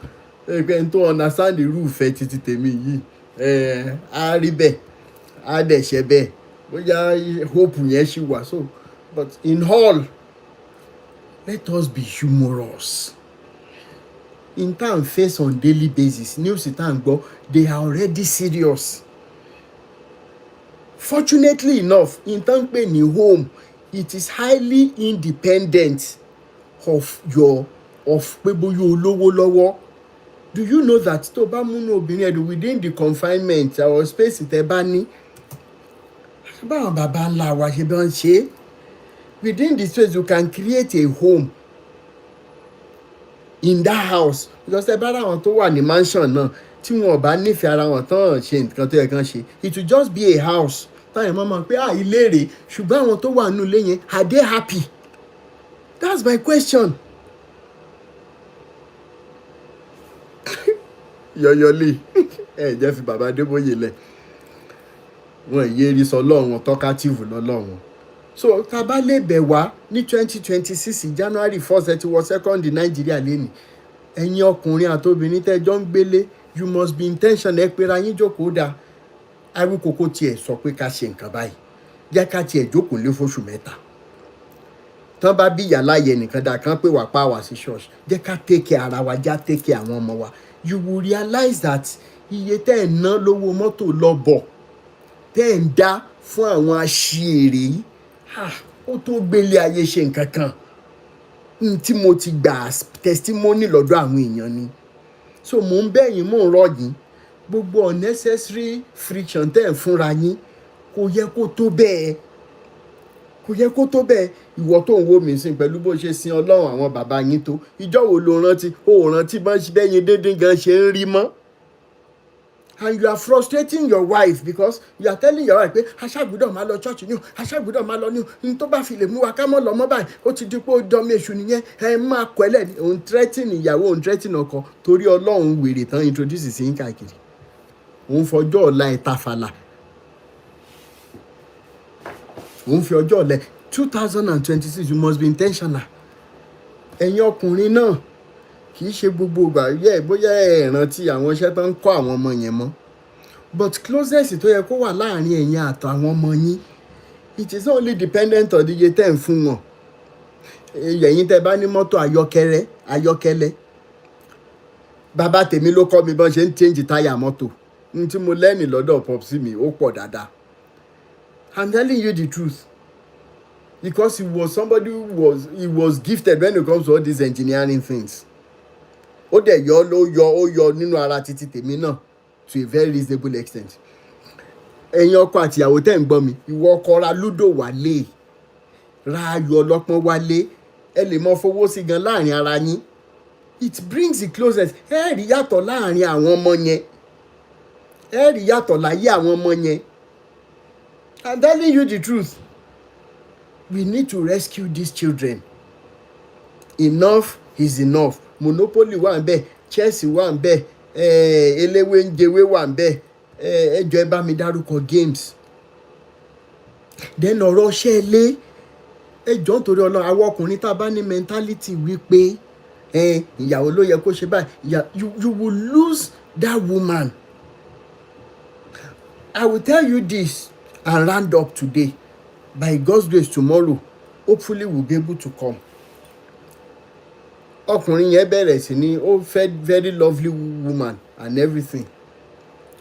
pé n tó understand irú ìfẹ́ títí tèmi yìí á rí bẹ́ẹ̀, á dẹ̀ ṣe bẹ́ẹ̀, bóyá hope yẹn ṣì wà. So but in all, let us be humorous. In tá à ń face on daily basis, news tá à ń gbọ́, they are already serious. Fortunately enough, in tá à ń pè ní home, it is highly independent of pé bóyá olówó lọ́wọ́ do you know that tó bá múnú obìnrin ẹ̀dùn within the confinement or space tẹ́ bá ní báwọn bàbá ńlá wa ṣe bá ń ṣe within the space you can create a home in that house because ẹ bá ráwọn tó wà ní mansion náà tí wọn ò bá nífẹ̀ẹ́ ara wọn tán ṣe nǹkan tó yẹ kán ṣe it will just be a house táyà máa mọ̀ pé ilé rèé ṣùgbọ́n àwọn tó wà nínú ilé yẹn are they happy? That's my question. Yọ̀yọ̀lì ẹ jẹ́ fi bàbá Adébóyè lẹ̀ wọn ìyéri sọ lọ́wọ́n talkative lọ́lọ́wọ́n so tá a bá lè bẹ̀ wá ní 2026 January 1st ẹ ti wọ second in Nàìjíríà lẹ́nu ẹ̀yin ọkùnrin àtobìnrin tẹ́jọ́ ń gbélé you must be intentional ẹ pera yín jókòó dáa Awíkókó tiẹ̀ sọ pé ká ṣe nǹkan báyìí jẹ́ ká tiẹ̀ jókòó lé fóṣù 3 tán bá bí ìyá láyé nìkan dáa kán pé wà pa wá sí church jẹ́ ká take care ara wa já take care àwọn ọmọ wa you will realize that iye tẹ́ ẹ̀ ná lówó mọ́tò lọ́bọ̀ tẹ́ ẹ̀ ń dá fún àwọn aṣèrè yìí ó tó gbélé ayé ṣe nǹkan kan tí mo ti gbà testimony lọ́dọ̀ àwọn èèyàn ni so mò ń bẹ̀yìn mò ń rọ̀ yín gbogbo unnecessary friction tẹ́ ẹ̀ fúnra yín kò yẹ kó tó bẹ́ẹ̀ ìwọ tó ń wò mí sìn pẹ̀lú bó ṣe sin Ọlọ́run àwọn bàbá yín tó ìjọ́ wo ló rántí bẹ́yìn dédé gan ṣe ń rí mọ́ and you are frustrating your wife because you are telling your wife pé aṣáàgbọ́dọ̀ máa lọ church ni o aṣáàgbọ́dọ̀ máa lọ ní o ní tó bá fi lè mú wa ká mọ́ lọ mọ́ báyìí ó ti di pé ó dánmé èṣù nìyẹn ẹ máa kọ́ ẹlẹ́ òun threatening ìyàwó òun threatening ọkọ torí Ọlọ́run wèrè tán introduce sí yín káàkiri òun fọjọ́ ọ̀la ẹ̀ tafàlà òun fi ọjọ́ ọ̀lẹ 2026 you must be intentional ẹ̀yin ọkùnrin náà kì í ṣe gbogbo ìgbà bóyá ẹ rántí àwọn iṣẹ́ tó ń kọ́ àwọn ọmọ yẹn mọ́ but closeness tó yẹ kó wà láàrin ẹ̀yin àtàwọn ọmọ yín it is only dependent on iye tẹ́ ń fún wọn ẹ̀yin tẹ́ bá ní mọ́tò ayọ́kẹ́lẹ́ bàbá tèmi ló kọ́ mi bọ́n ṣe ń change táyà mọ́tò ní tí mo lẹ́nì lọ́dọ̀ popsi mi ó pọ̀ dáadáa I'm telling you the truth because he was somebody who was gifted when it comes to all these engineering things ó dẹ̀ yọ nínú ara títí tèmi náà to a very reasonable extent ẹ̀yin ọkọ àtìyàwó tẹ́ ń gbọ́ mi ìwọ ọkọ ra lúdò wálé ra ayò ọlọ́pọ́n wálé ẹ lè mọ fowó sí gan láàrin ara yín it brings the closeness ẹ rí yàtọ̀ láàrin àwọn ọmọ yẹn ẹ rí yàtọ̀ láyé àwọn ọmọ yẹn I'm telling you the truth we need to rescue these children enough is enough Monopoly wà ń bẹ̀ Chelsea wà ń bẹ̀ eléwé ń jẹwé wà ń bẹ̀ ẹ jọ̀ọ́ ẹ bá mi dárúkọ games then ọ̀rọ̀ ṣẹlẹ̀ ẹ jọ̀ọ́ nítorí Ọlọ́run àwọn ọkùnrin tá a bá ní mentality wípé ìyàwó ló yẹ kó ṣe báyìí you will lose that woman. I will tell you this and round up today by God's grace tomorrow hopefully we'll be able to come. Ọkùnrin yẹn bẹ̀rẹ̀ sí ní ó fẹ́ very lovely woman and everything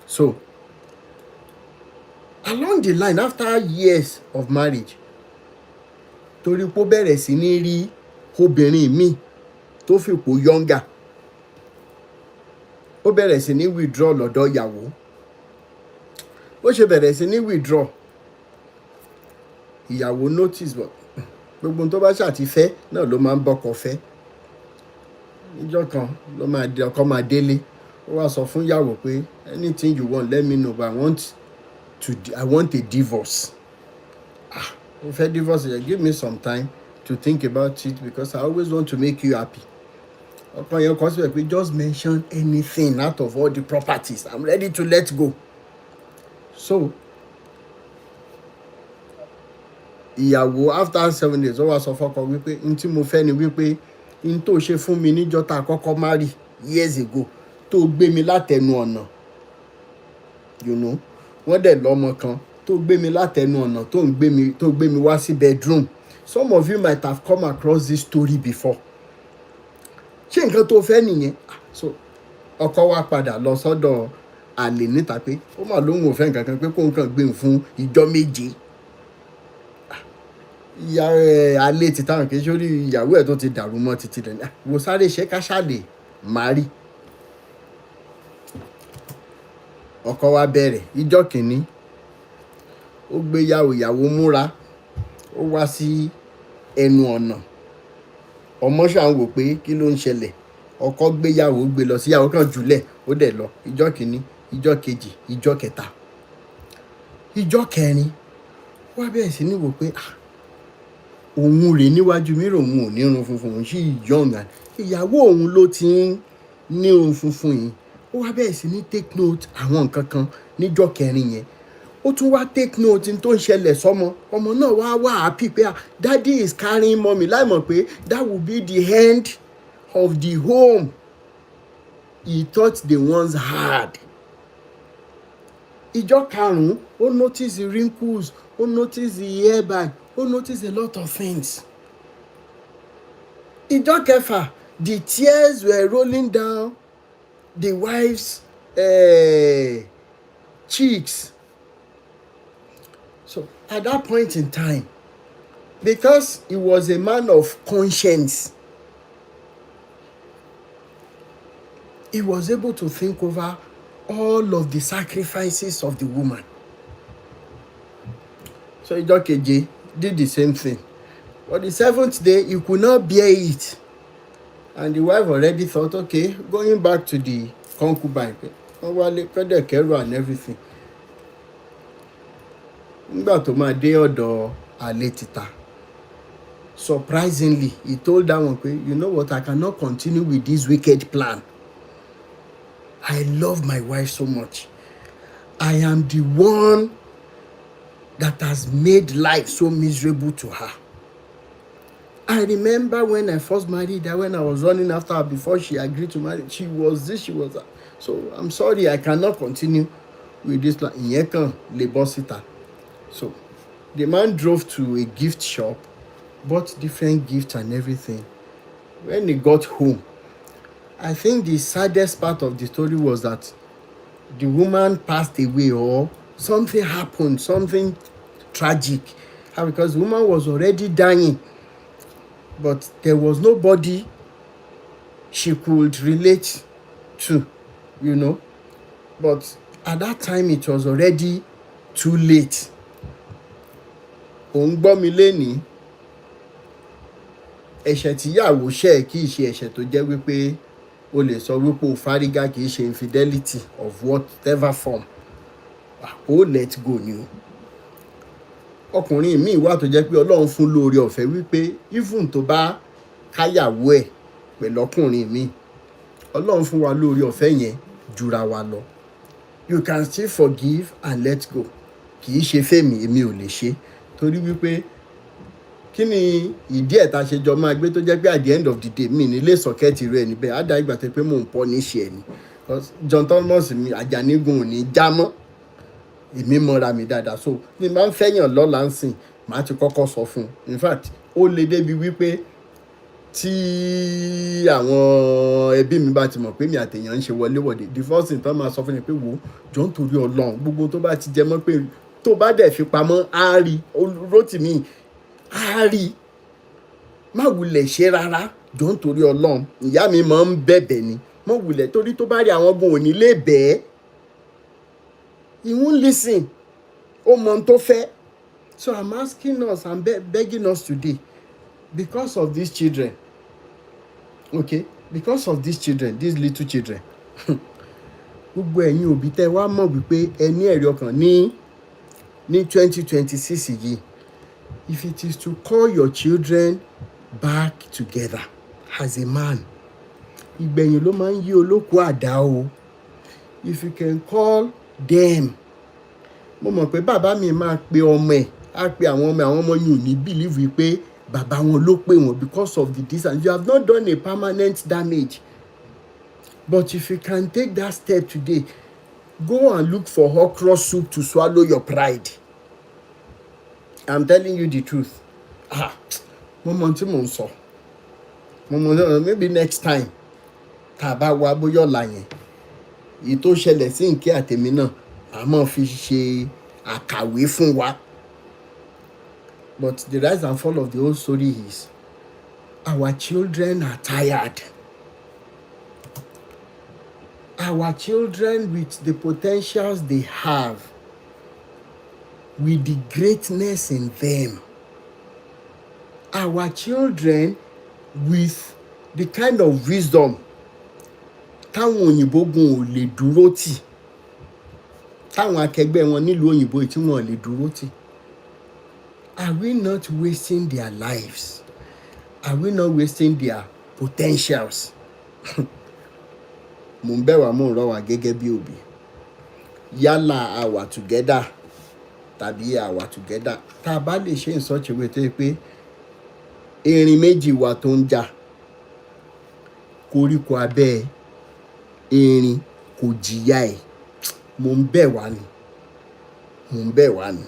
so along the line after years of marriage torí pé ó bẹ̀rẹ̀ sí ní rí obìnrin míì tó fipò younger ó bẹ̀rẹ̀ sí ní withdraw lọ́dọ̀ ìyàwó ó ṣe bẹ̀rẹ̀ sí ní withdraw ìyàwó notice gbogbo tó bá ṣàti fẹ́ náà ló máa ń bọ́kọ fẹ́ níjọ́ kan ló máa di ọkọ máa délé ó wá sọ fún ìyàwó pé anything you want let me know but I want a divorce mo fẹ́ divorce yẹn give me some time to think about it because I always want to make you happy ọkọ yẹn kọ síbẹ̀ pé just mention anything out of all the properties I'm ready to let go so ìyàwó after 7 days ó wá sọ fọ́kọ wípé n tí mo fẹ́ ni wípé n tó ṣe fún mi níjọ́ tá a kọ́kọ́ marry years ago tó gbé mi látẹnu ọ̀nà you know wọ́n dẹ̀ lọ́mọ kan tó gbé mi látẹnu ọ̀nà tó gbé mi wá sí bedroom some of you might have come across this story before ṣé nǹkan tó fẹ́ nìyẹn so ọkọ wa padà lọ sọ́dọ̀ àlè níta pé ó mà lóhùn òfẹ́ nǹkan kan pé kó nǹkan gbé fún ìjọ́ méje ìyá alẹ́ ti táwọn kì í sórí ìyàwó ẹ̀ tó ti dàrú mọ́ títí rẹ̀ wò sáré ṣe ká ṣàlè márì ọkọ wa bẹ̀rẹ̀ ìjọ́ kìíní ó gbé ìyàwó múra ó wá sí ẹnu ọ̀nà ọmọ ṣàn wò pé kí ló ń ṣẹlẹ̀ ọkọ gbéyàwó gbé lọ síyàwó kan jùlẹ̀ ó dẹ̀ lọ ìjọ́ kìíní ìjọ́ kejì ìjọ́ kẹta ìjọ́ kẹrin wá bẹ̀rẹ̀ sí ní wò pé òun rè níwájú mi rò òun ò ní irun funfun òun sì yọ̀ǹgà ìyàwó òun ló ti ń ní irun funfun yìí ó wá bẹ̀rẹ̀ sí ní take note àwọn nǹkan kan níjọ́ kẹrin yẹn ó tún wá take note tó ń ṣẹlẹ̀ sọ́mọ ọmọ náà wá happy pé daddy is carrying mommy láì mọ̀ pé that will be the end of the home he thought they once had. ìjọ́ karùn-ún ó notice the wrinkles ó notice the hairbag ó notice a lot of things. ìjọ́ kẹfà the tears were rolling down the wife's cheeks. So at that point in time, because he was a man of conscience, he was able to think over all of the sacrifices of the woman. So ìjọ́ keje did the same thing. But the seventh day, he could not bear it. And the wife already thought, okay, going back to the concubine, and everything. Nígbà tó máa dé ọ̀dọ̀ àlè títà, surprisingly, he told that one, you know what, I cannot continue with this wicked plan. I love my wife so much. I am the one that has made life so miserable to her. I remember when I first married her, when I was running after her before she agreed to marry, she was this, she was that. So I'm sorry, I cannot continue with this plan. So the man drove to a gift shop, bought different gifts and everything. When he got home, I think the saddest part of the story was that the woman passed away or something happened, something tragic. Because the woman was already dying, but there was nobody she could relate to, you know. But at that time, it was already too late. Òun gbọ́ mi lénìí, ẹ̀ṣẹ̀ tíyàwó ṣẹ̀ kì í ṣe ẹ̀ṣẹ̀ tó jẹ́ wípé o lè sọ wípé o fárígá, kì í ṣe infidelity of whatever form. O let go ni o. Ọkùnrin míì wà tó jẹ́ pé Ọlọ́run fún lóore ọ̀fẹ́ wípé even tó bá káyàwó ẹ̀ pẹ̀lú ọkùnrin míì, Ọlọ́run fún wa lóore ọ̀fẹ́ yẹn jura wa lọ. You can still forgive and let go. Kì í ṣe fẹ́mi, èmi ò lè ṣe. Torí wípé kí ni ìdí ẹ̀ ta ṣe jọ máa gbé tó jẹ́ pé at the end of the day mi nílé sọ̀kẹ́ẹ̀tì rẹ̀ níbẹ̀ á dá ìgbà tó pé mò ń pọ́ níṣẹ́ ẹ̀ ni. John Thomas mi Àjànígun ò ní já mọ́, èmi mọ́ra mi dáadáa. So ní máa ń fẹ́yàn lọ́la ń sìn, màá ti kọ́kọ́ sọ fún un. In fact ó le débi wípé tí àwọn ẹbí mi bá ti mọ̀ pé mi àtẹ̀yàn ń ṣe wọléwọ̀de, the first thing tán máa sọ fún mi pé wò jọ ń torí Ọlọ́run gbogbo tó bá ti jẹ mọ́ pé tó bá dẹ̀ fi pamọ́ á rí Rótìmí á rí, má wulẹ̀ ṣe rárá jọ ń torí Ọlọ́run. Ìyá mi máa ń bẹ̀bẹ̀ ni, má wulẹ̀, torí tó bá rí àwọn gan òní lè bẹ́ẹ̀. He won't listen. Ó mọ ohun tó fẹ́. So I'm asking us, I'm begging us today, because of these children, okay, because of these children, these little children, gbogbo ẹ̀yin òbí tẹ́ wá mọ̀ wípé ẹ ní ẹ̀rí ọkàn ní 2026 yìí, if it is to call your children back together as a man, ìgbẹ̀yìn ló máa ń yí olóko àdá o. If you can call them, mo mọ̀ pé bàbá mi máa pe ọmọ ẹ̀, á pe àwọn ọmọ yìí ò ní believe pé bàbá wọn ló pè wọ́n because of the distance. You have not done a permanent damage. But if you can take that step today, go and look for okra soup to swallow your pride. I'm telling you the truth. Mo mọ̀ tí mò ń sọ. Maybe next time, tá a bá wá bóyá ọ̀la yẹn, èyí tó ṣẹlẹ̀ sí Nké àtèmi náà, a máa fi ṣe àkàwé fún wa. But the rise and fall of the whole story is our children are tired. our children with the potentials they have, with the greatness in them. Our children with the kind of wisdom táwọn òyìnbó gun ò lè dúró tì, táwọn akẹgbẹ́ wọn nílùú òyìnbó tí wọn ò lè dúró tì. Are we not wasting their lives? Are we not wasting their potentials? Mo ń bẹ̀ wá, mo ń rọ̀ wá gẹ́gẹ́ bí òbí. Yálà a wà together tàbí a wà together. Tá a bá lè ṣe in such a way tó yẹ pé erin méjì wà tó ń jà, koríko abẹ́ erin kò jìyà ẹ̀. Mo ń bẹ̀ wá ni. Mo ń bẹ̀ wá ni.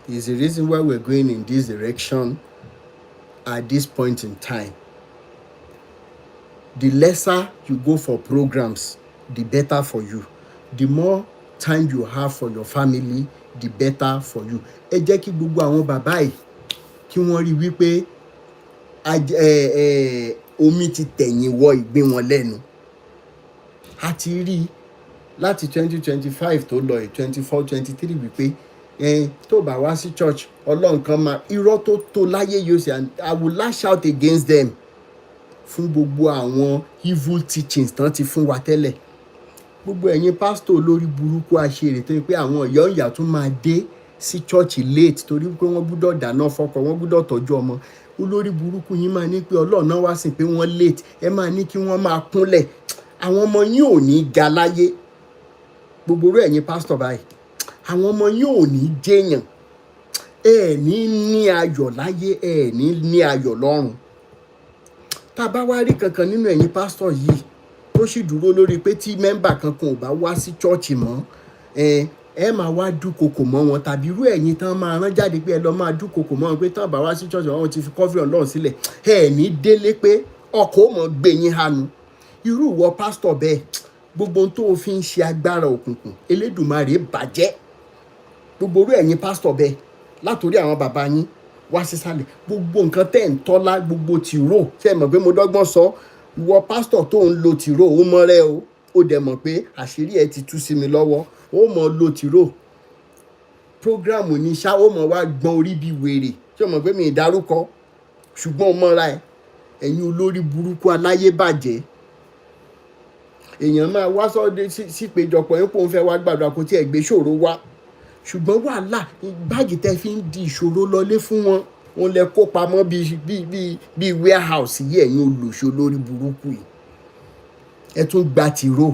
Is the reason why we're going in this direction at this point in time. The lesser you go for programs, the better for you. The more time you have for your family, the better for you. Ẹ jẹ́ kí gbogbo àwọn bàbá yìí kí wọ́n rí wípé omi ti tẹ̀yìn wọ ìgbín wọn lẹ́nu. A ti rí láti 2025 tó lọ 24, 23 wípé tó bá wá sí church Ọlọ́run kan máa irọ́ tó láyé yóò ṣe, and I will lash out against them fún gbogbo àwọn evil teachings tán ti fún wa tẹ́lẹ̀. Gbogbo ẹ̀yin pásítọ̀ olórí burúkú àṣírí tó yẹ pé àwọn ìyá tún máa dé sí church late torí pé wọ́n gbúdọ̀ dáná fọ́kọ, wọ́n gbúdọ̀ tọ́jú ọmọ. Olórí burúkú yín máa ní pé Ọlọ́run náà wá sí pé wọ́n late, ẹ máa ní kí wọ́n máa kúnlẹ̀. Àwọn ọmọ yín ò ní ga láyé. Gbogbo orú ẹ̀yin pásítọ̀ báyìí, àwọn ọmọ yín ò ní jẹ́yàn. Ẹ ní ayọ̀ láyé, ẹ ní ayọ̀ lọ́run. Tá a bá wá rí kankan nínú ẹ̀yin pásítọ̀ yìí tó sì dúró lórí pé tí mẹ́mbà kankan ò bá wá sí chọ́ọ̀chì mọ́, ẹ máa wá dúnkokò mọ́ wọn, tàbí irú ẹ̀yin tán máa rán jáde pé ẹ lọ máa dúnkokò mọ́ wọn pé tán bá wá sí chọ́ọ̀chì wọn ti fi kọ́fí Ọlọ́run sílẹ̀. Ẹ ní délé pé ọkọ̀ ó mọ̀ gbé yín hanu. Irú ìwọ pásítọ̀ bẹ́ẹ̀, gbogbo ohun tó o fi ń ṣe agbára òkùnkùn Elédùmarè bàjẹ́. Gbogbo orú ẹ̀yin pásítọ̀ bẹ́ẹ̀ látòrí àwọn bàbá yín wá sísàlẹ̀, gbogbo nǹkan tẹ́ ń tọ́lá, gbogbo tìró, ṣé ẹ mọ̀ pé mo dọ́gbọ́n sọ, ìwọ pásítọ̀ tó ń lo tìró ó mọ́ rẹ o, ó dẹ̀ mọ̀ pé àṣírí ẹ ti tú sí mi lọ́wọ́, ó mọ̀ lo tìró. Prógráàmù ní ṣá, ó mọ̀ wá gbọ́n orí bí wèrè, ṣé o mọ̀ pé mi ì dárúkọ, ṣùgbọ́n ó mọ́ra ẹ̀. Ẹ̀yin olórí burúkú aláyé bàjẹ́. Èèyàn máa wá sọ́dọ̀ sí ìpéjọpọ̀ yín pé òun fẹ́ wá gbàdúrà kó tí ẹ gbé ṣòro wá. Ṣùgbọ́n wàhálà báàgì tẹ́ fi ń di ìṣòro lọlé fún wọn, wọn lẹ kó pamọ́ bíi warehouse yìí, ẹ̀yin olùṣọ́ lórí burúkú yìí. Ẹ tún gba tìró.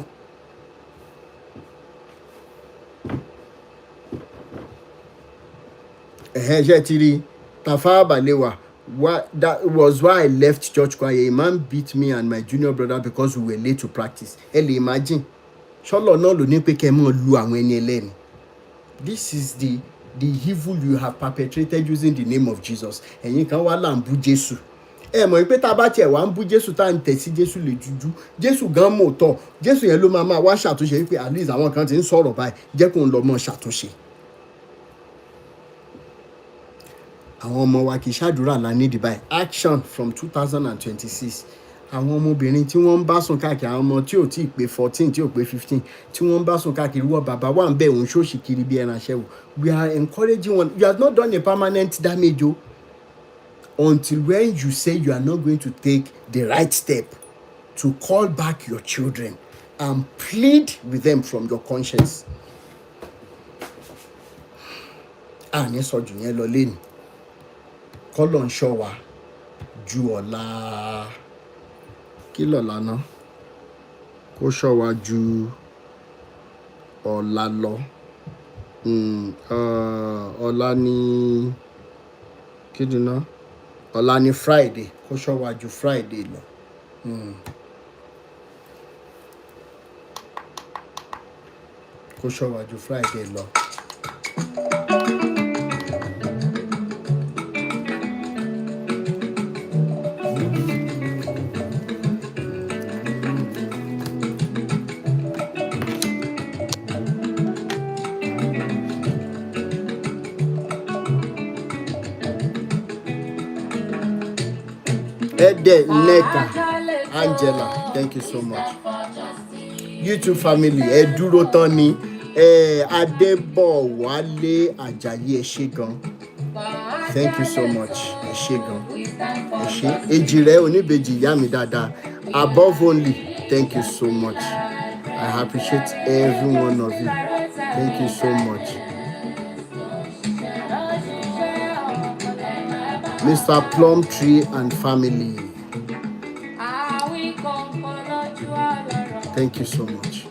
Ṣé ti rí Tafawa Balewa? That was why I left church choir. A man beat me and my junior brother because we were late to practice. Ẹ lè imagine. Ṣọ́lọ̀ náà ló ní pé kẹ́ mọ́ lu àwọn ẹni ẹlẹ́ni. This is the evil you have perpetrated using the name of Jesus. Ẹ̀yin kan wá là ń bú Jésù. Ẹ mọ̀ pé tá a bá tiẹ̀ wá ń bú Jésù tá à ń tẹ̀ sí Jésù lè jújú. Jésù gan mọ̀ tọ̀. Jésù yẹn ló máa wá ṣàtúnṣe wípé at least àwọn kan ti ń sọ̀rọ̀ báyìí. Jẹ́ kó ń lọ mọ́ ṣàtúnṣe. Àwọn ọmọ wa kì í ṣàdúrà la need báyìí. Action from 2026. Àwọn ọmọbìnrin tí wọ́n ń bá sùn káàkiri, àwọn ọmọ tí ò tí ì pé 14, tí ò pé 15, tí wọ́n ń bá sùn káàkiri, wọ́n bàbá wà ń bẹ̀ òun ṣòṣì kiri bí ẹran aṣẹ́wó. We are encouraging one. You have not done a permanent damage o. Until when you say you are not going to take the right step to call back your children and plead with them from your conscience. Àní sọ̀jù yẹn lọ lẹ́nu. Kọ́lọ̀ ń ṣọ́ wa ju ọ̀la. Kí lọ̀la náà? Kó ṣọ́ wa ju ọ̀la lọ. Ọ̀la ni kí ni ná? Ọ̀la ni Friday. Kó ṣọ́ wa ju Friday lọ. Kó ṣọ́ wa ju Friday lọ. Ede Neka Angela, thank you so much. YouTube family ẹ dúró tán ni Adébọ̀wálé Àjàyí ẹ ṣé gan. Thank you so much. Ẹ ṣé gan. Ẹ ṣé. Èjìrẹ́ Oníbejì ìyá mi dáadáa. Above only, thank you so much. I appreciate every one of you. Thank you so much. Mr. Plumtree and family. Thank you so much.